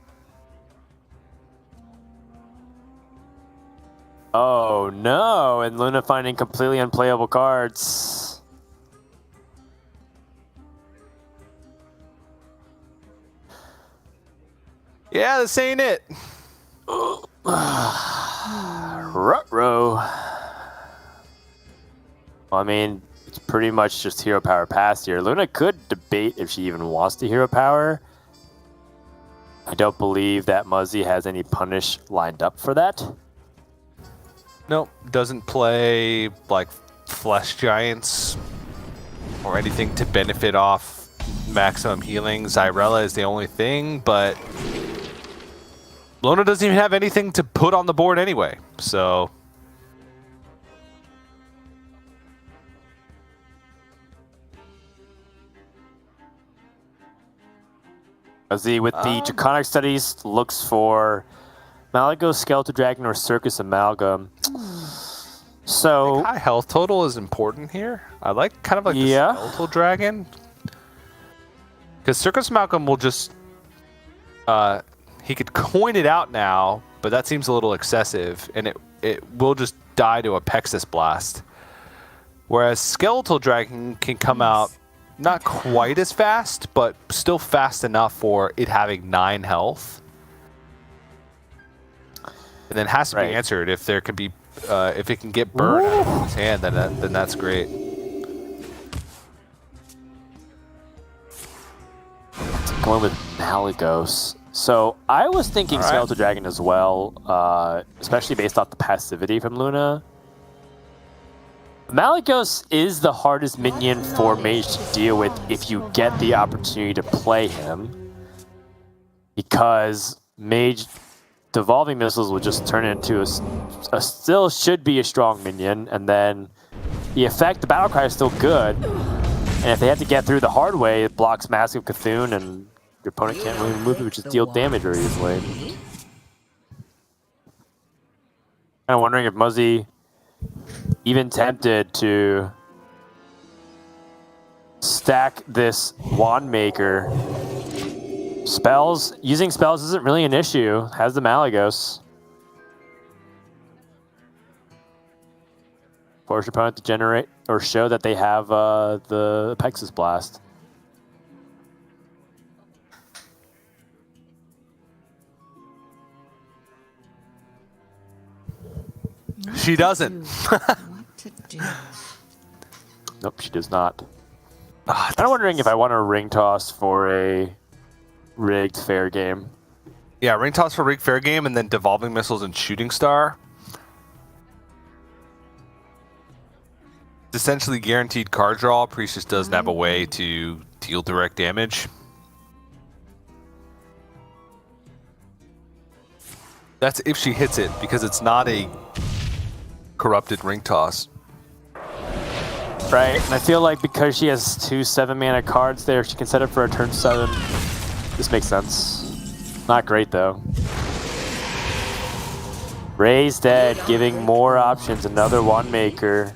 Oh no, and Luna finding completely unplayable cards. Yeah, this ain't it. Ruh-roh. Well, I mean, it's pretty much just hero power past here. Luna could debate if she even wants to hero power. I don't believe that Muzzy has any punish lined up for that. Nope, doesn't play like Flesh Giants or anything to benefit off maximum healing. Xyrella is the only thing, but Luna doesn't even have anything to put on the board anyway, so... Muzzy with the Draconic Studies looks for Malago, Skeletal Dragon, or Circus Amalgam. So high health total is important here. I like kind of like the Skeletal Dragon, because Circus Amalgam will just He could coin it out now, but that seems a little excessive, and it will just die to a Pexus Blast. Whereas Skeletal Dragon can come out not quite as fast, but still fast enough for it having 9 health. And then has to be answered if there can be, if it can get burned out of his hand, then that's great. Going with Malygos. So I was thinking Skeletal Dragon as well, especially based off the passivity from Luna. Malygos is the hardest minion for Mage to deal with if you get the opportunity to play him, because Mage Devolving Missiles will just turn it into a still should be a strong minion, and then the effect, the battle cry is still good, and if they have to get through the hard way, it blocks Massive Cthulhu and your opponent can't really move it, which just deal damage very easily. Kind of wondering if Muzzy even tempted to stack this Wand Maker. Spells, using spells isn't really an issue. Has the Malygos. Force your opponent to generate or show that they have the Pexus Blast. She doesn't. Nope, she does not. I'm wondering if I want a ring toss for a rigged fair game. Yeah, ring toss for rigged fair game, and then devolving missiles and shooting star. It's essentially guaranteed card draw. Priest just doesn't have a way to deal direct damage. That's if she hits it, because it's not a corrupted ring toss. Right, and I feel like because she has 2 7-mana cards there, she can set up for a turn 7. This makes sense. Not great though. Ray's dead, giving more options. Another Wand Maker.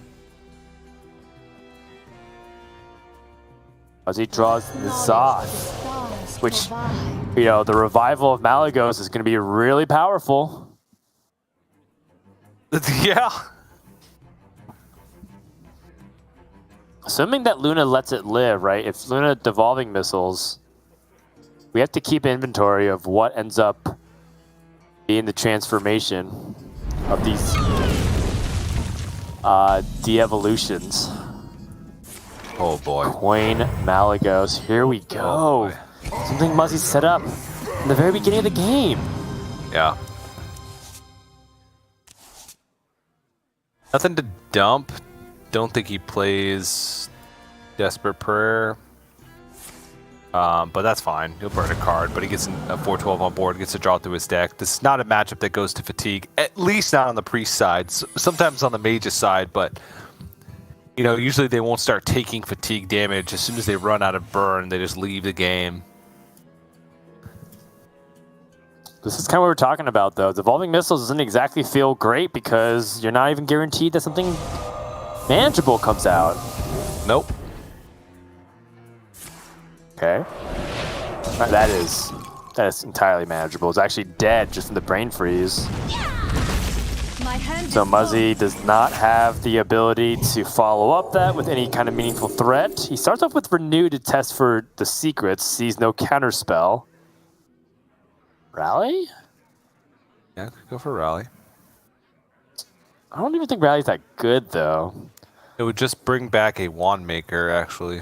As he draws the Zoth, which, you know, the revival of Malygos is going to be really powerful. Yeah. Assuming that Luna lets it live, right? If Luna devolving missiles, we have to keep inventory of what ends up being the transformation of these de-evolutions. Oh boy. Coin Malygos. Here we go. Something Muzzy set up in the very beginning of the game. Yeah. Nothing to dump. Don't think he plays Desperate Prayer. But that's fine. He'll burn a card, but he gets a 4/12 on board, gets to draw through his deck. This is not a matchup that goes to fatigue, at least not on the Priest side. Sometimes on the Mage's side, but you know, usually they won't start taking fatigue damage. As soon as they run out of burn, they just leave the game. This is kind of what we're talking about, though. Devolving Missiles doesn't exactly feel great because you're not even guaranteed that something manageable comes out. Nope. Okay. That is entirely manageable. It's actually dead just from the brain freeze. So Muzzy does not have the ability to follow up that with any kind of meaningful threat. He starts off with Renew to test for the secrets, sees no counterspell. Rally? Yeah, go for Rally. I don't even think Rally's that good, though. It would just bring back a Wand Maker, actually.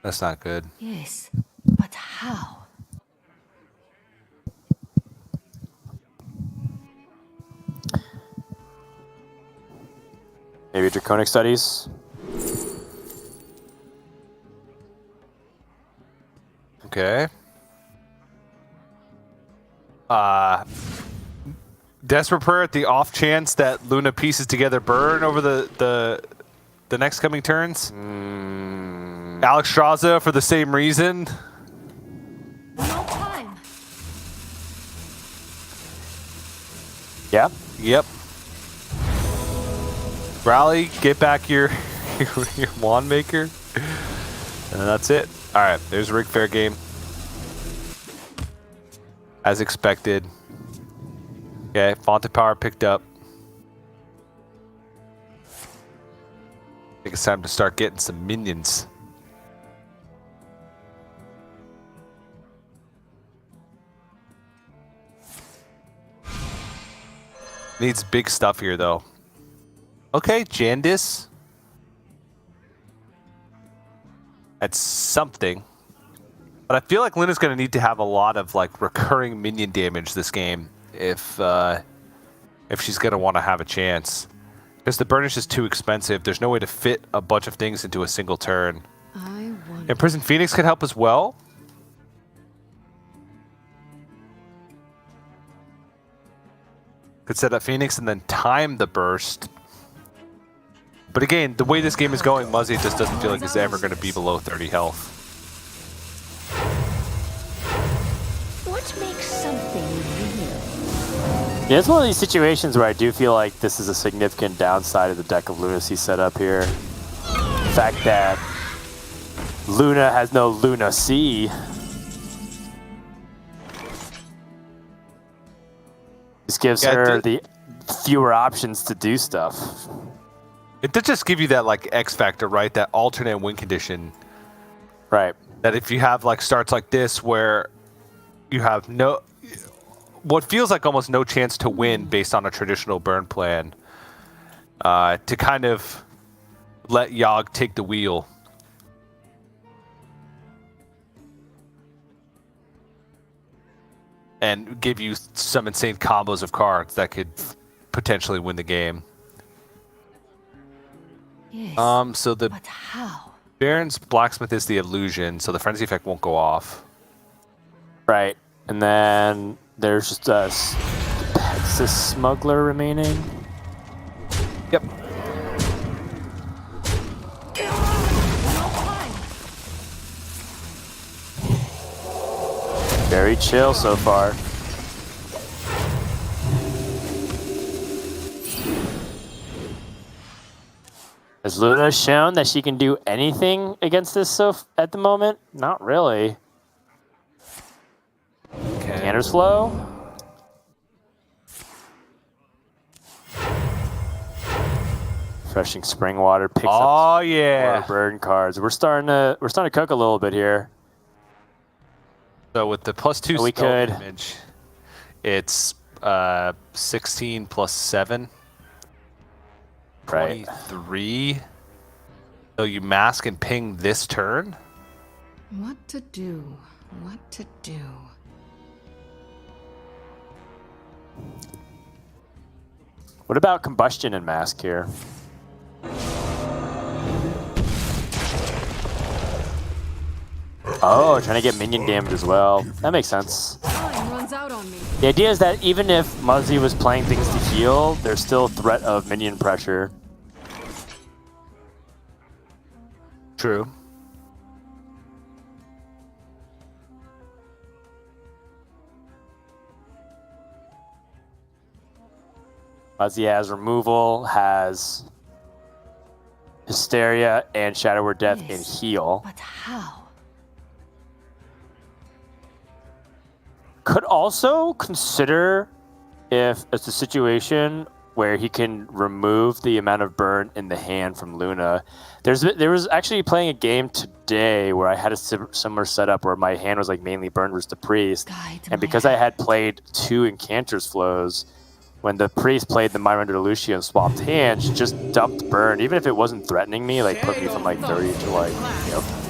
That's not good. Yes, but how? Maybe Draconic Studies? Okay. Desperate Prayer at the off chance that Luna pieces together burn over the next coming turns. Alex Straza for the same reason. No time. Yeah? Yep. Rally, get back your Wand Maker. And that's it. Alright, there's a Rig Fair game. as expected. Okay, Font of Power picked up. I think it's time to start getting some minions. Needs big stuff here, though. Okay, Jandis. That's something. But I feel like Luna's going to need to have a lot of like recurring minion damage this game if she's going to want to have a chance. Because the burn is just too expensive. There's no way to fit a bunch of things into a single turn. Imprisoned Phoenix could help as well. Could set up Phoenix and then time the burst. But again, the way this game is going, Muzzy just doesn't feel like it's ever going to be below 30 health. What makes something real? Yeah, it's one of these situations where I do feel like this is a significant downside of the deck of Lunacy set up here. The fact that Luna has no Lunacy. This gives her the fewer options to do stuff. It does just give you that like X factor, right? That alternate win condition. Right. That if you have like starts like this where you have what feels like almost no chance to win based on a traditional burn plan, to kind of let Yogg take the wheel. And give you some insane combos of cards that could potentially win the game. Yes, So the but how? Baron's Blacksmith is the illusion, so the frenzy effect won't go off. Right. And then there's just a Pegasus Smuggler remaining. Yep. Very chill so far. Has Luna shown that she can do anything against this at the moment? Not really. Okay. Canter's Flow. Refreshing Spring Water picks up Oh yeah. more burn cards. We're starting to cook a little bit here. So with the +2 We spell could. damage, it's 16 plus 7. Right. 23. So you mask and ping this turn? What to do? What to do? What about Combustion and Mask here? Oh, trying to get minion damage as well. That makes sense. Time runs out on me. The idea is that even if Muzzy was playing things to heal, there's still a threat of minion pressure. True. Muzzy has removal, has Hysteria and Shadow Word Death and Yes, heal. but how? Could also consider if it's a situation where he can remove the amount of burn in the hand from Luna. There was actually playing a game today where I had a similar setup where my hand was like mainly burned versus the priest, Guide and my because I had played 2 Incanter's Flows, when the priest played the Myron Lucia and swapped hands, she just dumped burn, even if it wasn't threatening me, like put me from like 30 to like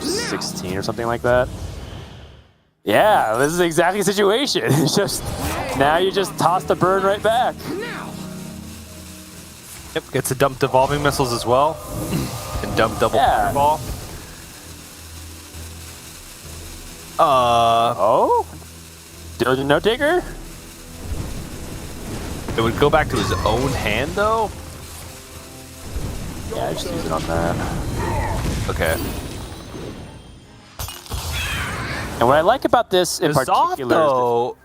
16 or something like that. Yeah, this is exactly the situation. It's just now you just toss the burn right back. Yep, gets to dump Devolving Missiles as well. And dump double Fireball. Oh? Diligent Note Taker? It would go back to his own hand though? Yeah, just use it on that. Okay. And what I like about this in The Zoth particular though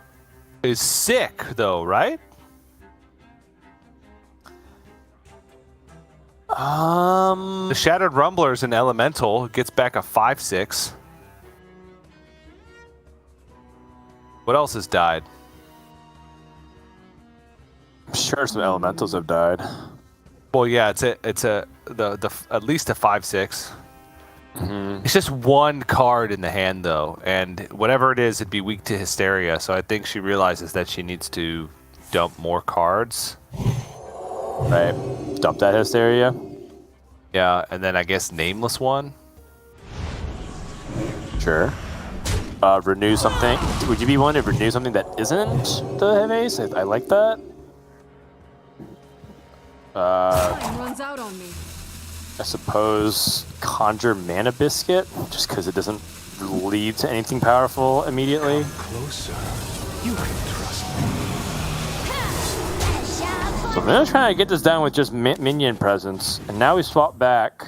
is sick though, right? The Shattered Rumbler is an elemental. It gets back a 5/6. What else has died? I'm sure some elementals have died. Well, yeah, it's a at least a 5/6. It's just one card in the hand though, and whatever it is, it'd be weak to Hysteria. So I think she realizes that she needs to dump more cards. Right. Dump that Hysteria. Yeah, and then I guess Nameless one. Sure. Renew something. Would you be willing to renew something that isn't the heavy ace? I like that. Time runs out on me. I suppose conjure Mana Biscuit, just because it doesn't lead to anything powerful immediately. Closer. You can trust me. So I'm gonna try to get this down with just minion presence, and now we swap back.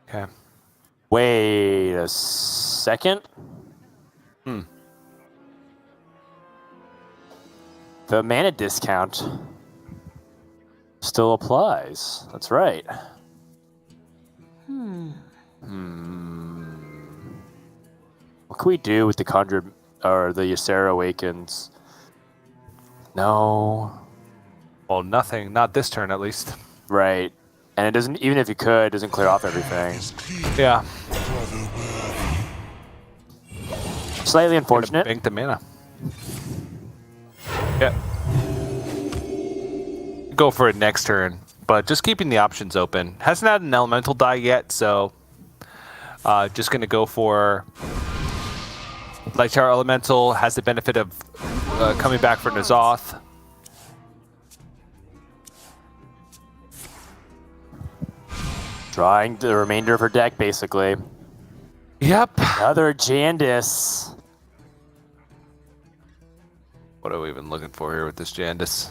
Okay. Wait a second. The mana discount still applies. That's right. What can we do with the Conjure or the Ysera Awakens? No. Well, nothing. Not this turn, at least. Right. And it doesn't, even if you could, it doesn't clear off everything. Yeah. Slightly unfortunate. Bank the mana. Yeah. Go for it next turn, but just keeping the options open. Hasn't had an elemental die yet, so just gonna go for Light Shower Elemental. Has the benefit of coming back for N'Zoth. Drawing the remainder of her deck, basically. Yep. Another Jandis. What are we even looking for here with this Jandis?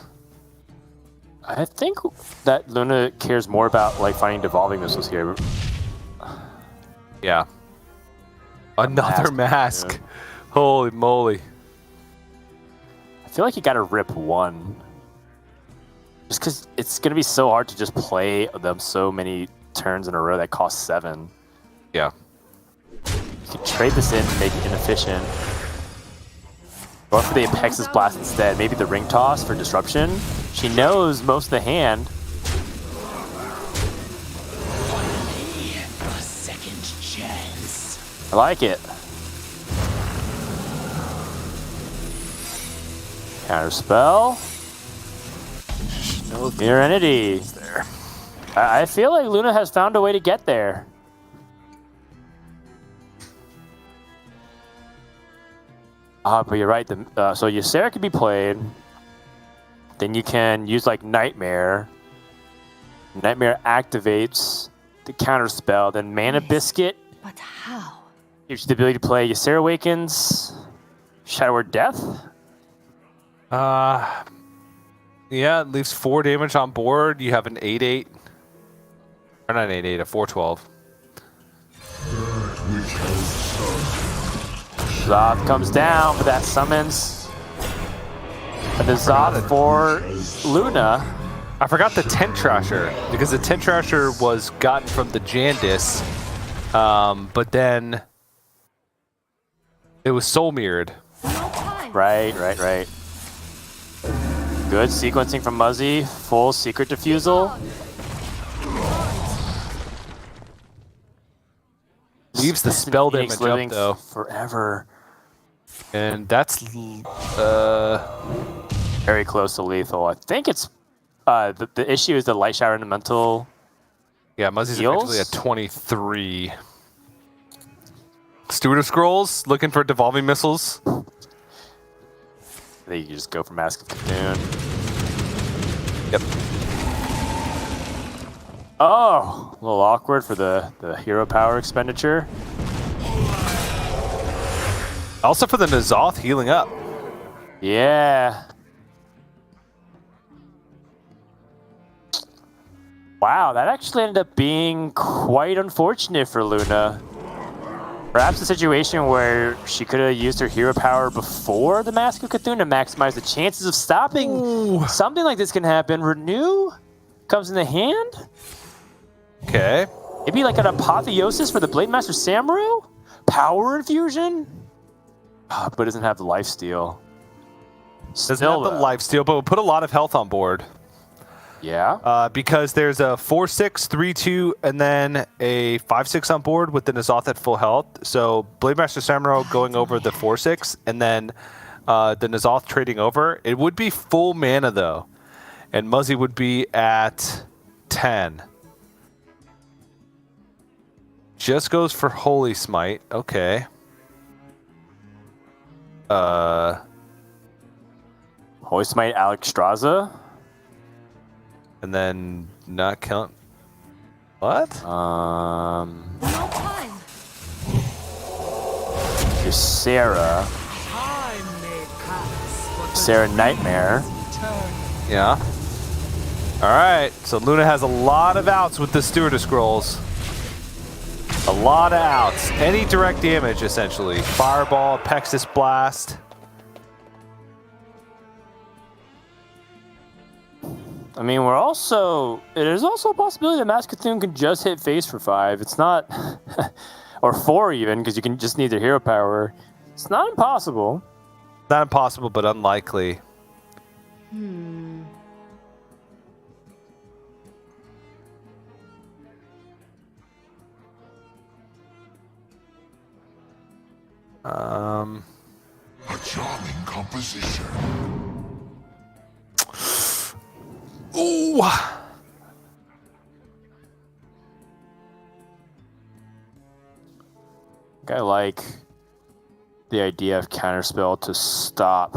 I think that Luna cares more about like finding devolving missiles here. Yeah. Another mask. Yeah. Holy moly. I feel like you gotta rip one. Just because it's gonna be so hard to just play them so many turns in a row that cost 7. Yeah. You could trade this in to make it inefficient. Go for the Apexis Blast instead. Maybe the Ring Toss for disruption. She knows most of the hand. A second chance. I like it. Counter spell. Mirror Entity. There. I feel like Luna has found a way to get there. But you're right. So Ysera could be played. Then you can use like Nightmare. Nightmare activates the counter spell. Then Mana Biscuit But how? gives you the ability to play Ysera Awakens, Shadow Word Death. Yeah, it leaves 4 damage on board. You have an 8/8. Or not an 8/8, a 4/12. Zoth comes down, but that summons the Zoth for Luna. I forgot the Tent Trasher, because the Tent Trasher was gotten from the Jandis, but then it was soul mirrored. No time. Right. Good sequencing from Muzzy. Full secret defusal. Leaves the spell Phoenix damage living up though, forever. and that's Very close to lethal. I think it's the issue is the Light Shower Elemental. yeah. Muzzy's Heals? effectively at 23. Steward of Scrolls looking for devolving missiles. I think you just go for Mask of Cocoon. Yep. Oh, a little awkward for the hero power expenditure. Also for the N'Zoth healing up. Yeah. Wow, that actually ended up being quite unfortunate for Luna. Perhaps a situation where she could have used her hero power before the Mask of Cthulhu to maximize the chances of stopping something like this can happen. Renew comes in the hand. Okay. Maybe like an apotheosis for the Blade Master Samuro? Power infusion? But it doesn't have the lifesteal. Doesn't have the lifesteal, but will put a lot of health on board. Yeah. Because there's a 4/6, 3/2, and then a 5/6 on board with the N'Zoth at full health. So Blademaster Samurai going over the 4/6, and then the N'Zoth trading over. It would be full mana though, and Muzzy would be at 10. Just goes for Holy Smite. Okay. Holy Smite Alexstrasza. And then not count. What? No time. Sarah. Sarah Nightmare. Yeah. All right. So Luna has a lot of outs with the Stewardess Scrolls. A lot of outs. Any direct damage, essentially. Fireball, Pexis Blast. I mean, there's also a possibility that Mask Cthulhu can just hit face for 5. It's not, or 4 even, because you can just need their hero power. It's not impossible. Not impossible, but unlikely. A charming composition. Ooh. I like the idea of counterspell to stop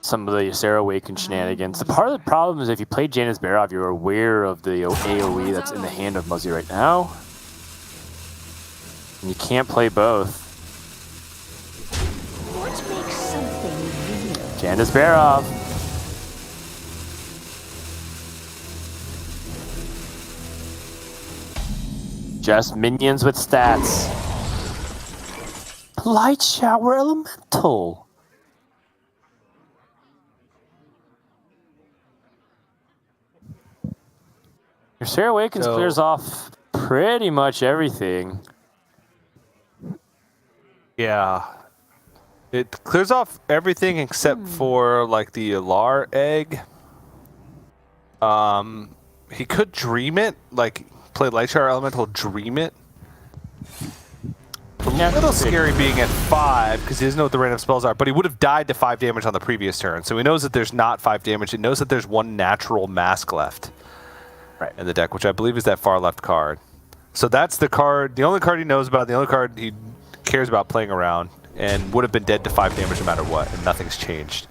some of the Sarah Awaken shenanigans. The part of the problem is if you play Janus Barov, you're aware of the AoE that's in the hand of Muzzy right now. And you can't play both. What makes something real? Janus Barov. Just minions with stats. Light Shower Elemental. Your Sarah Awakens clears off pretty much everything. Yeah. It clears off everything except for like the Alar egg. He could dream it, like play Light Shower Elemental, dream it. A little scary being at 5 because he doesn't know what the random spells are, but he would have died to 5 damage on the previous turn. So he knows that there's not 5 damage. He knows that there's 1 natural mask left in the deck, which I believe is that far left card. So that's the card, the only card he knows about, the only card he cares about playing around, and would have been dead to 5 damage no matter what, and nothing's changed.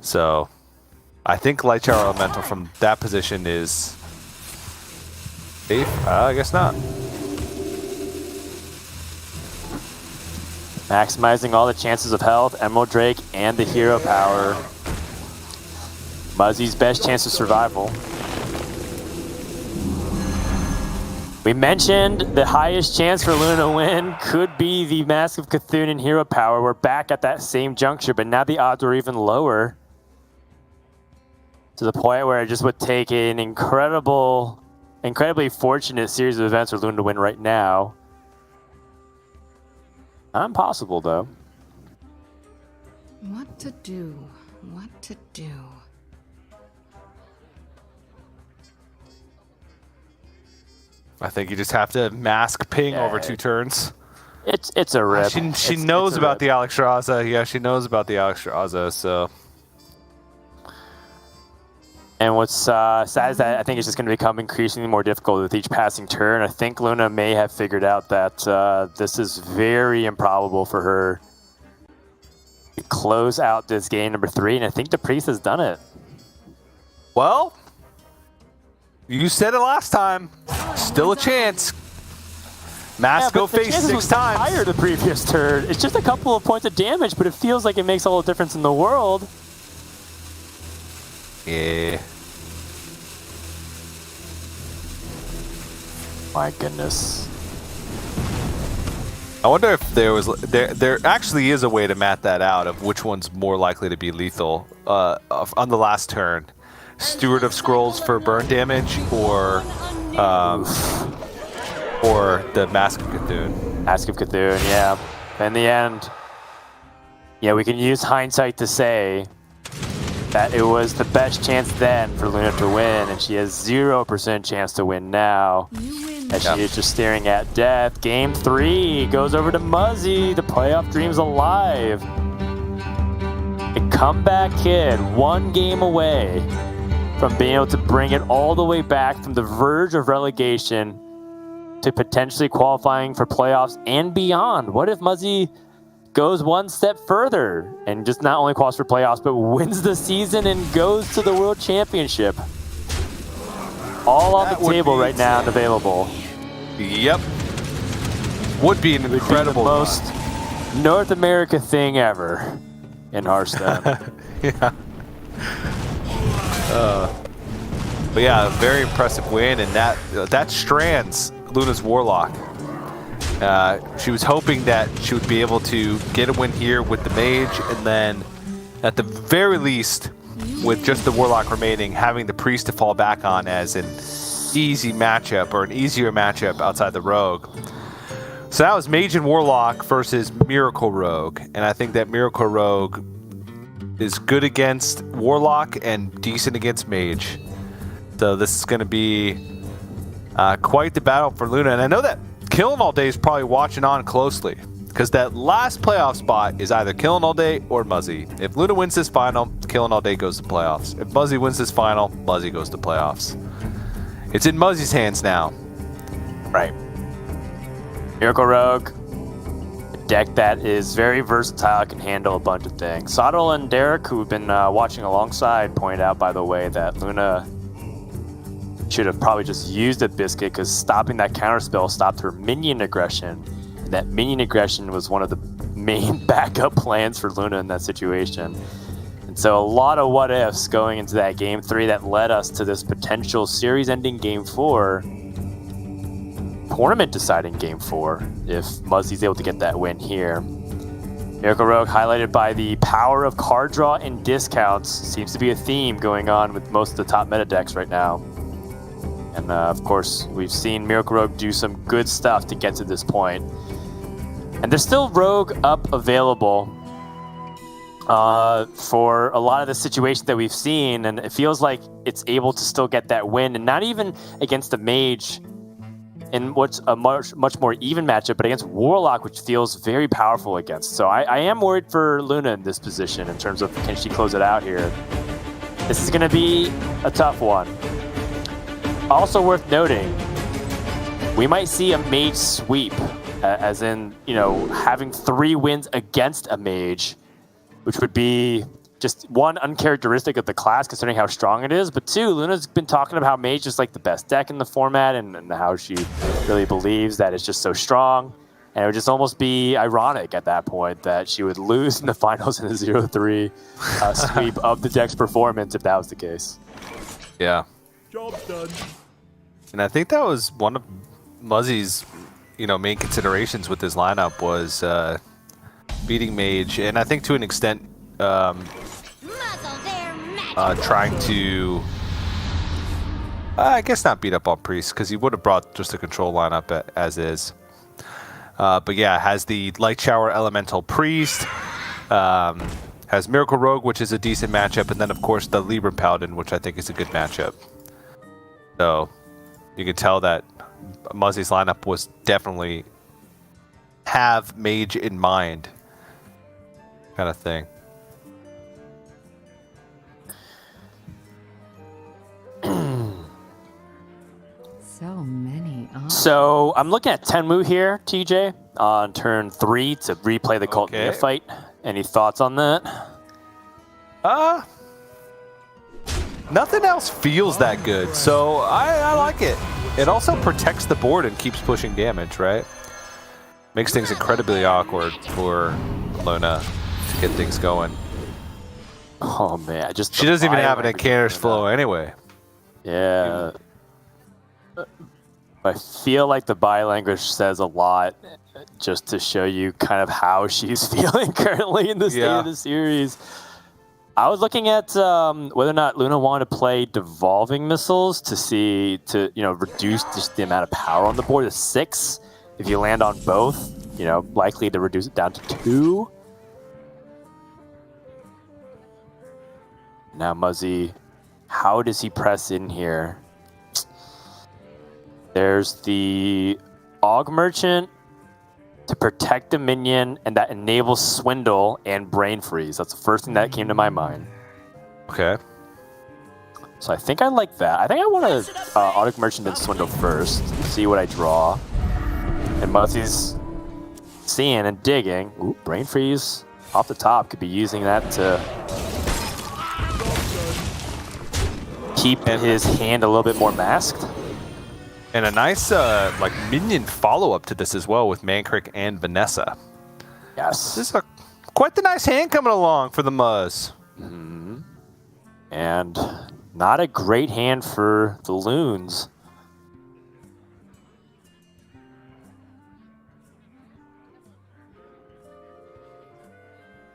So I think Light Shower Elemental from that position is safe. I guess not. Maximizing all the chances of health, Emerald Drake, and the hero power. Muzzy's best chance of survival. We mentioned the highest chance for Luna to win could be the Mask of Cthulhu and hero power. We're back at that same juncture, but now the odds are even lower. To the point where it just would take an incredibly fortunate series of events for Luna to win right now. Not impossible, though. What to do? What to do? I think you just have to mask ping over 2 turns. It's a rip. She knows about the Alexstrasza. Yeah, she knows about the Alexstrasza, so. And what's sad is that I think it's just going to become increasingly more difficult with each passing turn. I think Luna may have figured out that this is very improbable for her to close out this game number 3, and I think the Priest has done it. Well, you said it last time. Still a chance. Mask go face 6 times. Higher the previous turn. It's just a couple of points of damage, but it feels like it makes all the difference in the world. Yeah. My goodness. I wonder if there actually is a way to map that out of which one's more likely to be lethal on the last turn. Steward of Scrolls for burn damage, or Or the Mask of Cthulhu. Mask of Cthulhu, yeah. In the end, yeah, we can use hindsight to say that it was the best chance then for Luna to win, and she has 0% chance to win now. As she is just staring at death. Game 3 goes over to Muzzy. The playoff dream's alive. A comeback kid, 1 game away from being able to bring it all the way back from the verge of relegation to potentially qualifying for playoffs and beyond. What if Muzzy goes 1 step further and just not only qualifies for playoffs, but wins the season and goes to the World Championship? All on the table right now and available. Yep. Would be an incredible the most North America thing ever in Hearthstone. Yeah. But yeah, a very impressive win, and that strands Luna's Warlock. She was hoping that she would be able to get a win here with the Mage, and then at the very least, with just the Warlock remaining, having the Priest to fall back on as an easy matchup, or an easier matchup outside the Rogue. So that was Mage and Warlock versus Miracle Rogue, and I think that Miracle Rogue is good against Warlock and decent against Mage. So this is going to be quite the battle for Luna, and I know that Killing All Day is probably watching on closely, because that last playoff spot is either Killing All Day or Muzzy. If Luna wins this final, Killing All Day goes to playoffs. If Muzzy wins this final, Muzzy goes to playoffs. It's in Muzzy's hands now. Right. Miracle Rogue, a deck that is very versatile, can handle a bunch of things. Sottle and Derek, who've been watching alongside, pointed out, by the way, that Luna should have probably just used a Biscuit, because stopping that counterspell stopped her minion aggression. And that minion aggression was one of the main backup plans for Luna in that situation. And so a lot of what ifs going into that game 3 that led us to this potential series ending game 4, tournament deciding game 4, if Muzzy's able to get that win here. Miracle Rogue, highlighted by the power of card draw and discounts, seems to be a theme going on with most of the top meta decks right now. And of course, we've seen Miracle Rogue do some good stuff to get to this point. And there's still Rogue up available for a lot of the situations that we've seen, and it feels like it's able to still get that win, and not even against the Mage in what's a much more even matchup, but against Warlock, which feels very powerful against. So I am worried for Luna in this position in terms of, can she close it out here? This is going to be a tough one. Also worth noting, we might see a Mage sweep, as in, you know, having 3 wins against a Mage, which would be just, 1, uncharacteristic of the class considering how strong it is, but 2, Luna's been talking about how Mage is like the best deck in the format, and how she really believes that it's just so strong, and it would just almost be ironic at that point that she would lose in the finals in a 0-3 sweep of the deck's performance if that was the case. Yeah. Job's done. And I think that was one of Muzzy's, main considerations with his lineup was beating Mage, and I think to an extent trying to, I guess not beat up on Priest, because he would have brought just a control lineup as is. But yeah, has the Light Shower Elemental Priest, has Miracle Rogue, which is a decent matchup, and then of course the Libra Paladin, which I think is a good matchup. So you can tell that Muzzy's lineup was definitely have Mage in mind, kind of thing. So many options. So I'm looking at Tenmu here, TJ, on turn 3 to replay the Cult Neophyte. Any thoughts on that? Nothing else feels that good, so I like it. It also protects the board and keeps pushing damage, right? Makes things incredibly awkward for Luna to get things going. Oh man, she doesn't even have an Incanter's Flow anyway. Yeah. I feel like the body language says a lot, just to show you kind of how she's feeling currently in the state of the series. I was looking at whether or not Luna wanted to play devolving missiles to reduce just the amount of power on the board to 6. If you land on both, likely to reduce it down to 2. Now Muzzy, how does he press in here? There's the Aug Merchant to protect the minion, and that enables Swindle and Brain Freeze. That's the first thing that came to my mind. Okay. So I think I like that. I think I want to Aug Merchant and Swindle first, see what I draw. And Muzzy's seeing and digging. Ooh, Brain Freeze off the top. Could be using that to keep his hand a little bit more masked. And a nice minion follow-up to this as well with Mancrick and Vanessa. Yes. This is quite the nice hand coming along for the Muzz. Mm-hmm. And not a great hand for the Loons.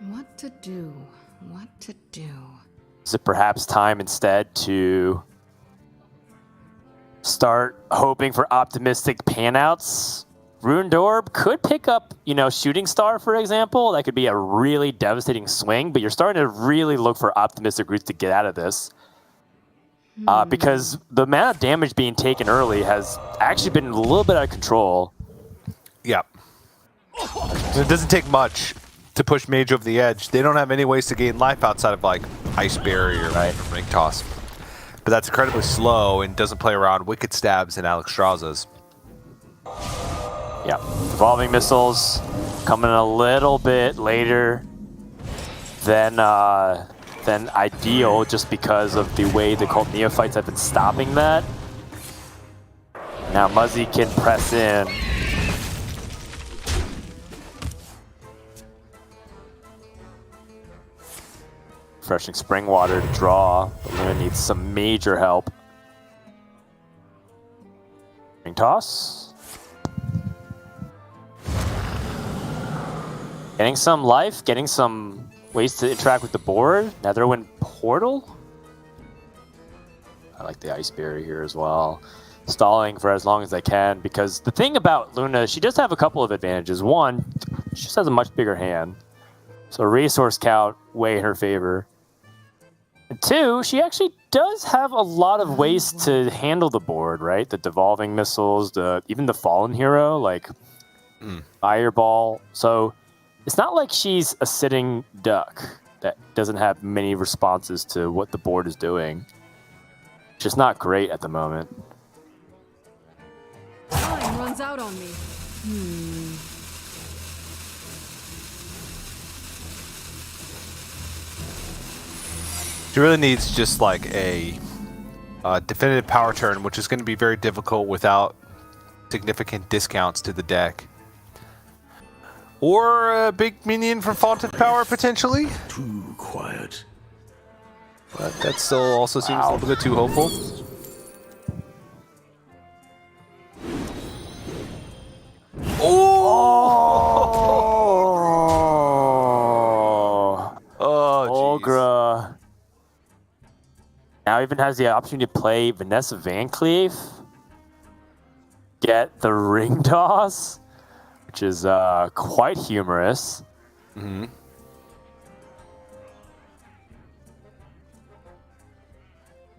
What to do? What to do? Is it perhaps time instead to start hoping for optimistic panouts? Ruined Orb could pick up, Shooting Star, for example. That could be a really devastating swing, but you're starting to really look for optimistic routes to get out of this. Because the amount of damage being taken early has actually been a little bit out of control. Yep. It doesn't take much to push Mage over the edge. They don't have any ways to gain life outside of Ice Barrier, right, or Ring Toss. But that's incredibly slow and doesn't play around Wicked Stabs and Alexstrasza's. Yeah, Evolving Missiles coming a little bit later than ideal, just because of the way the Cult Neophytes have been stopping that. Now Muzzy can press in. Refreshing Spring Water to draw, but Luna needs some major help. Ring Toss. Getting some life, getting some ways to interact with the board. Netherwind Portal. I like the Ice Barrier here as well. Stalling for as long as I can, because the thing about Luna, she does have a couple of advantages. One, she just has a much bigger hand. So resource count way in her favor. And 2, she actually does have a lot of ways to handle the board, right? The devolving missiles, even the fallen hero, like Fireball. So it's not like she's a sitting duck that doesn't have many responses to what the board is doing. It's just not great at the moment. Time runs out on me. She really needs just a definitive power turn, which is going to be very difficult without significant discounts to the deck. Or a big minion from Faunted Power, potentially. Too quiet. But that still also seems a little bit too hopeful. Oh, Ogra. Now even has the option to play Vanessa Van Cleef. Get the Ring Toss, which is quite humorous. Mm-hmm.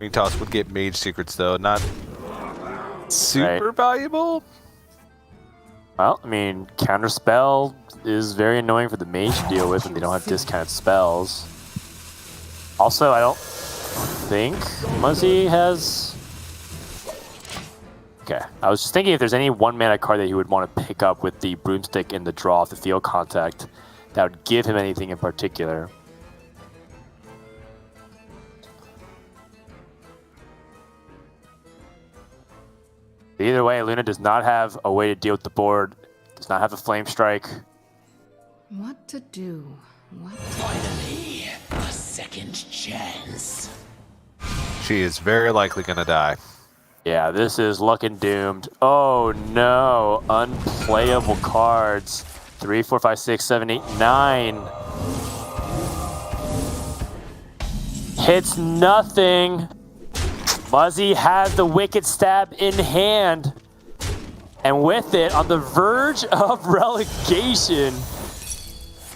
Ring Toss would get Mage Secrets, though. Not super valuable. Well, I mean, Counterspell is very annoying for the Mage to deal with when they don't have discounted spells. Also, I don't think Muzzy has... Okay, I was just thinking if there's any 1-mana card that he would want to pick up with the Broomstick and the draw off the field contact that would give him anything in particular. Either way, Luna does not have a way to deal with the board, does not have a Flame Strike. What to do? What to Finally, a second chance. She is very likely going to die. Yeah, this is looking doomed. Oh no, unplayable cards. 3, 4, 5, 6, 7, 8, 9. Hits nothing. Muzzy has the wicked stab in hand. And with it, on the verge of relegation,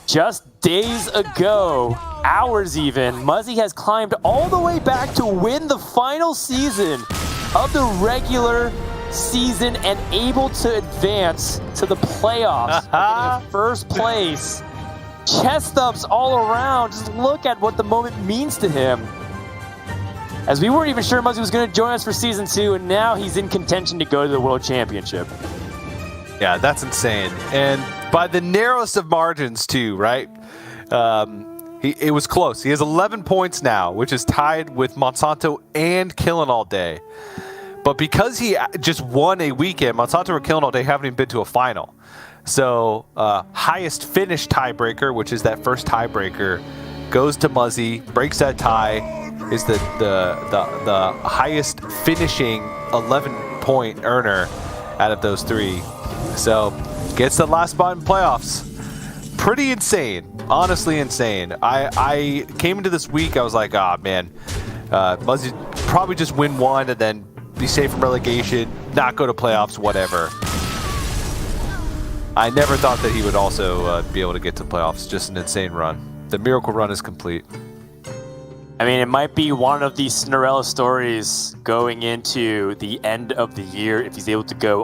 just days ago, hours even, Muzzy has climbed all the way back to win the final season of the regular season and able to advance to the playoffs. Getting first place. Chest thumps all around. Just look at what the moment means to him. As we weren't even sure Muzzy was going to join us for Season 2, and now he's in contention to go to the World Championship. Yeah, that's insane. And by the narrowest of margins, too, right? It was close. He has 11 points now, which is tied with Monsanto and Killing All Day. But because he just won a weekend, Monsanto and Killing All Day haven't even been to a final. So highest finish tiebreaker, which is that first tiebreaker, goes to Muzzy, breaks that tie, is the highest finishing 11-point earner out of those three. So gets the last spot in playoffs. Pretty insane. Honestly insane. I came into this week, I was like, man, Muzzy probably just win one and then be safe from relegation, not go to playoffs, whatever. I never thought that he would also be able to get to playoffs. Just an insane run. The miracle run is complete. I mean, it might be one of these Cinderella stories going into the end of the year if he's able to go